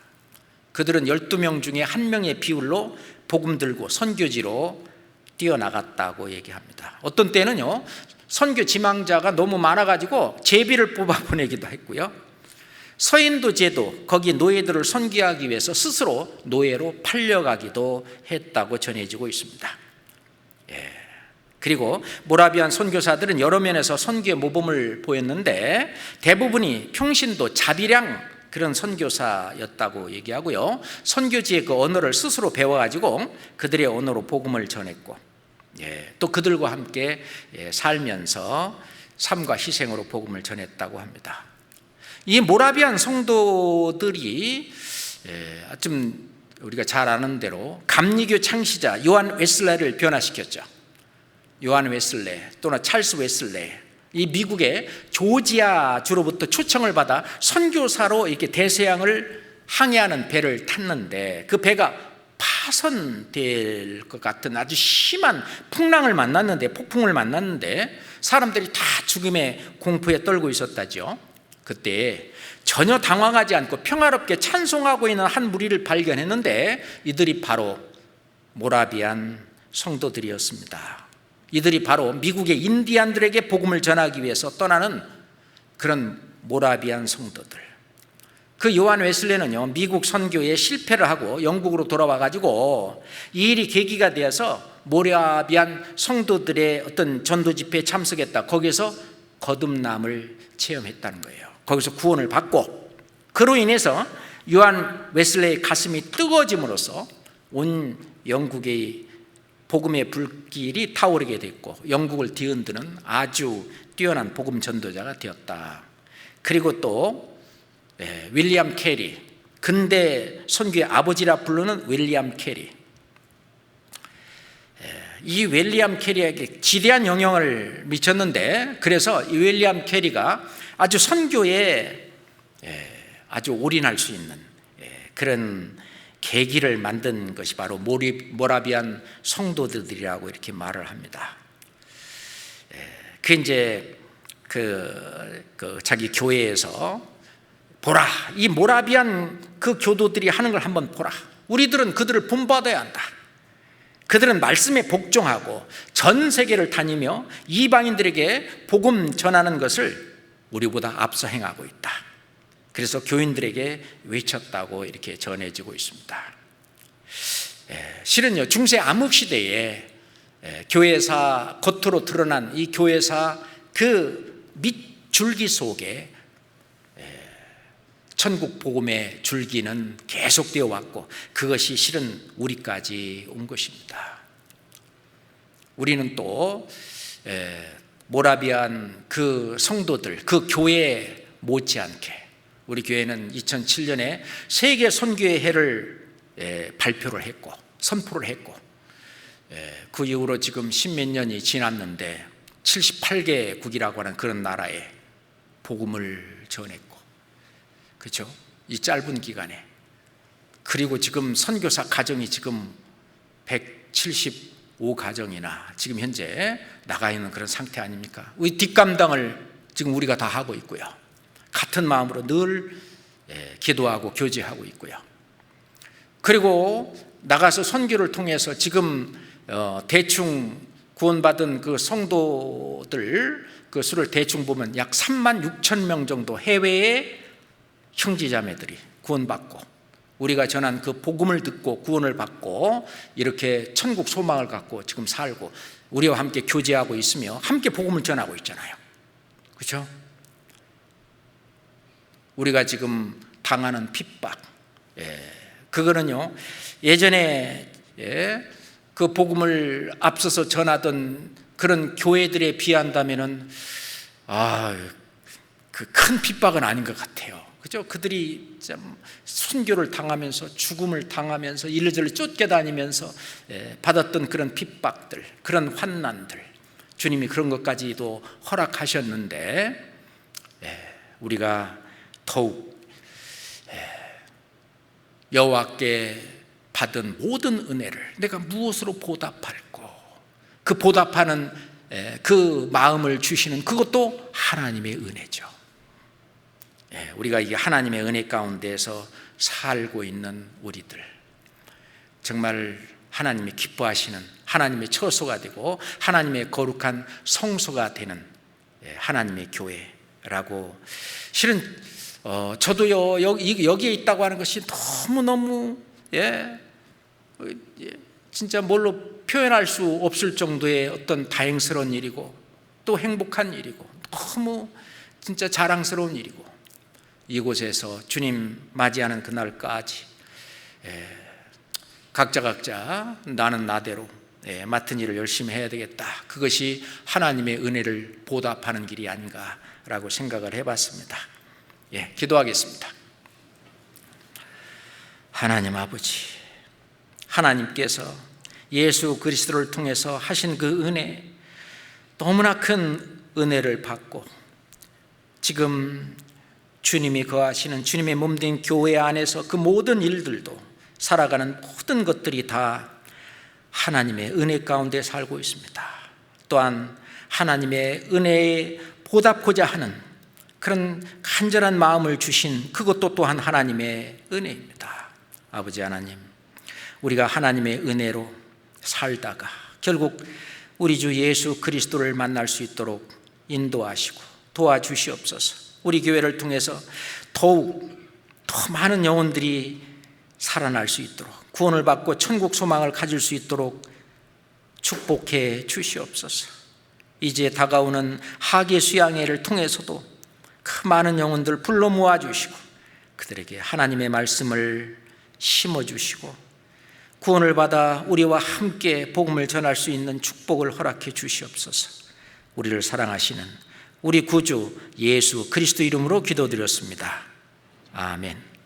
그들은 12명 중에 1명의 비율로 복음 들고 선교지로 뛰어나갔다고 얘기합니다. 어떤 때는요, 선교 지망자가 너무 많아가지고 제비를 뽑아 보내기도 했고요, 서인도 제도, 거기 노예들을 선교하기 위해서 스스로 노예로 팔려가기도 했다고 전해지고 있습니다. 그리고 모라비안 선교사들은 여러 면에서 선교의 모범을 보였는데 대부분이 평신도 자비량 그런 선교사였다고 얘기하고요, 선교지의 그 언어를 스스로 배워가지고 그들의 언어로 복음을 전했고, 또 그들과 함께 살면서 삶과 희생으로 복음을 전했다고 합니다. 이 모라비안 성도들이 좀 우리가 잘 아는 대로 감리교 창시자 요한 웨슬레를 변화시켰죠. 요한 웨슬레 또는 찰스 웨슬레, 이 미국의 조지아주로부터 초청을 받아 선교사로 이렇게 대서양을 항해하는 배를 탔는데 그 배가 파손될 것 같은 아주 심한 풍랑을 만났는데, 폭풍을 만났는데 사람들이 다 죽음의 공포에 떨고 있었다죠. 그때 전혀 당황하지 않고 평화롭게 찬송하고 있는 한 무리를 발견했는데 이들이 바로 모라비안 성도들이었습니다. 이들이 바로 미국의 인디안들에게 복음을 전하기 위해서 떠나는 그런 모라비안 성도들. 그 요한 웨슬레는요, 미국 선교에 실패를 하고 영국으로 돌아와 가지고 이 일이 계기가 되어서 모라비안 성도들의 어떤 전도 집회에 참석했다. 거기서 거듭남을 체험했다는 거예요. 거기서 구원을 받고, 그로 인해서 요한 웨슬레의 가슴이 뜨거워짐으로써 온 영국의 복음의 불길이 타오르게 됐고 영국을 뒤흔드는 아주 뛰어난 복음 전도자가 되었다. 그리고 또 윌리엄 캐리, 근대 선교의 아버지라 부르는 윌리엄 캐리, 이 윌리엄 캐리에게 지대한 영향을 미쳤는데, 그래서 이 윌리엄 캐리가 아주 선교에 아주 올인할 수 있는 그런 계기를 만든 것이 바로 모라비안 성도들이라고 이렇게 말을 합니다. 그 이제 자기 교회에서 보라, 이 모라비안 그 교도들이 하는 걸 한번 보라. 우리들은 그들을 본받아야 한다. 그들은 말씀에 복종하고 전 세계를 다니며 이방인들에게 복음 전하는 것을 우리보다 앞서 행하고 있다. 그래서 교인들에게 외쳤다고 이렇게 전해지고 있습니다. 실은요, 중세 암흑시대에 교회사 겉으로 드러난 이 교회사 그 밑줄기 속에 천국 복음의 줄기는 계속되어 왔고 그것이 실은 우리까지 온 것입니다. 우리는 또 모라비안 그 성도들, 그 교회 못지않게 우리 교회는 2007년에 세계 선교의 해를 발표를 했고 선포를 했고, 그 이후로 지금 10몇 년이 지났는데 78개국이라고 하는 그런 나라에 복음을 전했고, 그렇죠? 이 짧은 기간에. 그리고 지금 선교사 가정이 지금 175가정이나 지금 현재 나가 있는 그런 상태 아닙니까? 우리 뒷감당을 지금 우리가 다 하고 있고요, 같은 마음으로 늘 기도하고 교제하고 있고요. 그리고 나가서 선교를 통해서 지금 대충 구원받은 그 성도들 그 수를 대충 보면 약 3만 6천 명 정도 해외의 형제자매들이 구원받고 우리가 전한 그 복음을 듣고 구원을 받고 이렇게 천국 소망을 갖고 지금 살고 우리와 함께 교제하고 있으며 함께 복음을 전하고 있잖아요. 그렇죠? 우리가 지금 당하는 핍박, 그거는요 예전에 그 복음을 앞서서 전하던 그런 교회들에 비한다면은 그 큰 핍박은 아닌 것 같아요. 그죠? 그들이 참 순교를 당하면서 죽음을 당하면서 이리저리 쫓겨다니면서 받았던 그런 핍박들, 그런 환난들, 주님이 그런 것까지도 허락하셨는데 우리가 더욱 여호와께 받은 모든 은혜를 내가 무엇으로 보답할꼬? 그 보답하는 그 마음을 주시는 그것도 하나님의 은혜죠. 우리가 이 하나님의 은혜 가운데에서 살고 있는 우리들, 정말 하나님이 기뻐하시는 하나님의 처소가 되고 하나님의 거룩한 성소가 되는 하나님의 교회라고. 실은 저도요, 여기에 있다고 하는 것이 너무너무 진짜 뭘로 표현할 수 없을 정도의 어떤 다행스러운 일이고 또 행복한 일이고 너무 진짜 자랑스러운 일이고, 이곳에서 주님 맞이하는 그날까지 각자 나는 나대로 맡은 일을 열심히 해야 되겠다. 그것이 하나님의 은혜를 보답하는 길이 아닌가라고 생각을 해봤습니다. 기도하겠습니다. 하나님 아버지, 하나님께서 예수 그리스도를 통해서 하신 그 은혜, 너무나 큰 은혜를 받고 지금 주님이 거하시는 주님의 몸된 교회 안에서 그 모든 일들도, 살아가는 모든 것들이 다 하나님의 은혜 가운데 살고 있습니다. 또한 하나님의 은혜에 보답고자 하는 그런 간절한 마음을 주신 그것도 또한 하나님의 은혜입니다. 아버지 하나님, 우리가 하나님의 은혜로 살다가 결국 우리 주 예수 그리스도를 만날 수 있도록 인도하시고 도와주시옵소서. 우리 교회를 통해서 더욱 더 많은 영혼들이 살아날 수 있도록, 구원을 받고 천국 소망을 가질 수 있도록 축복해 주시옵소서. 이제 다가오는 하계 수양회를 통해서도 그 많은 영혼들 불러 모아 주시고 그들에게 하나님의 말씀을 심어 주시고 구원을 받아 우리와 함께 복음을 전할 수 있는 축복을 허락해 주시옵소서. 우리를 사랑하시는 우리 구주 예수 그리스도 이름으로 기도드렸습니다. 아멘.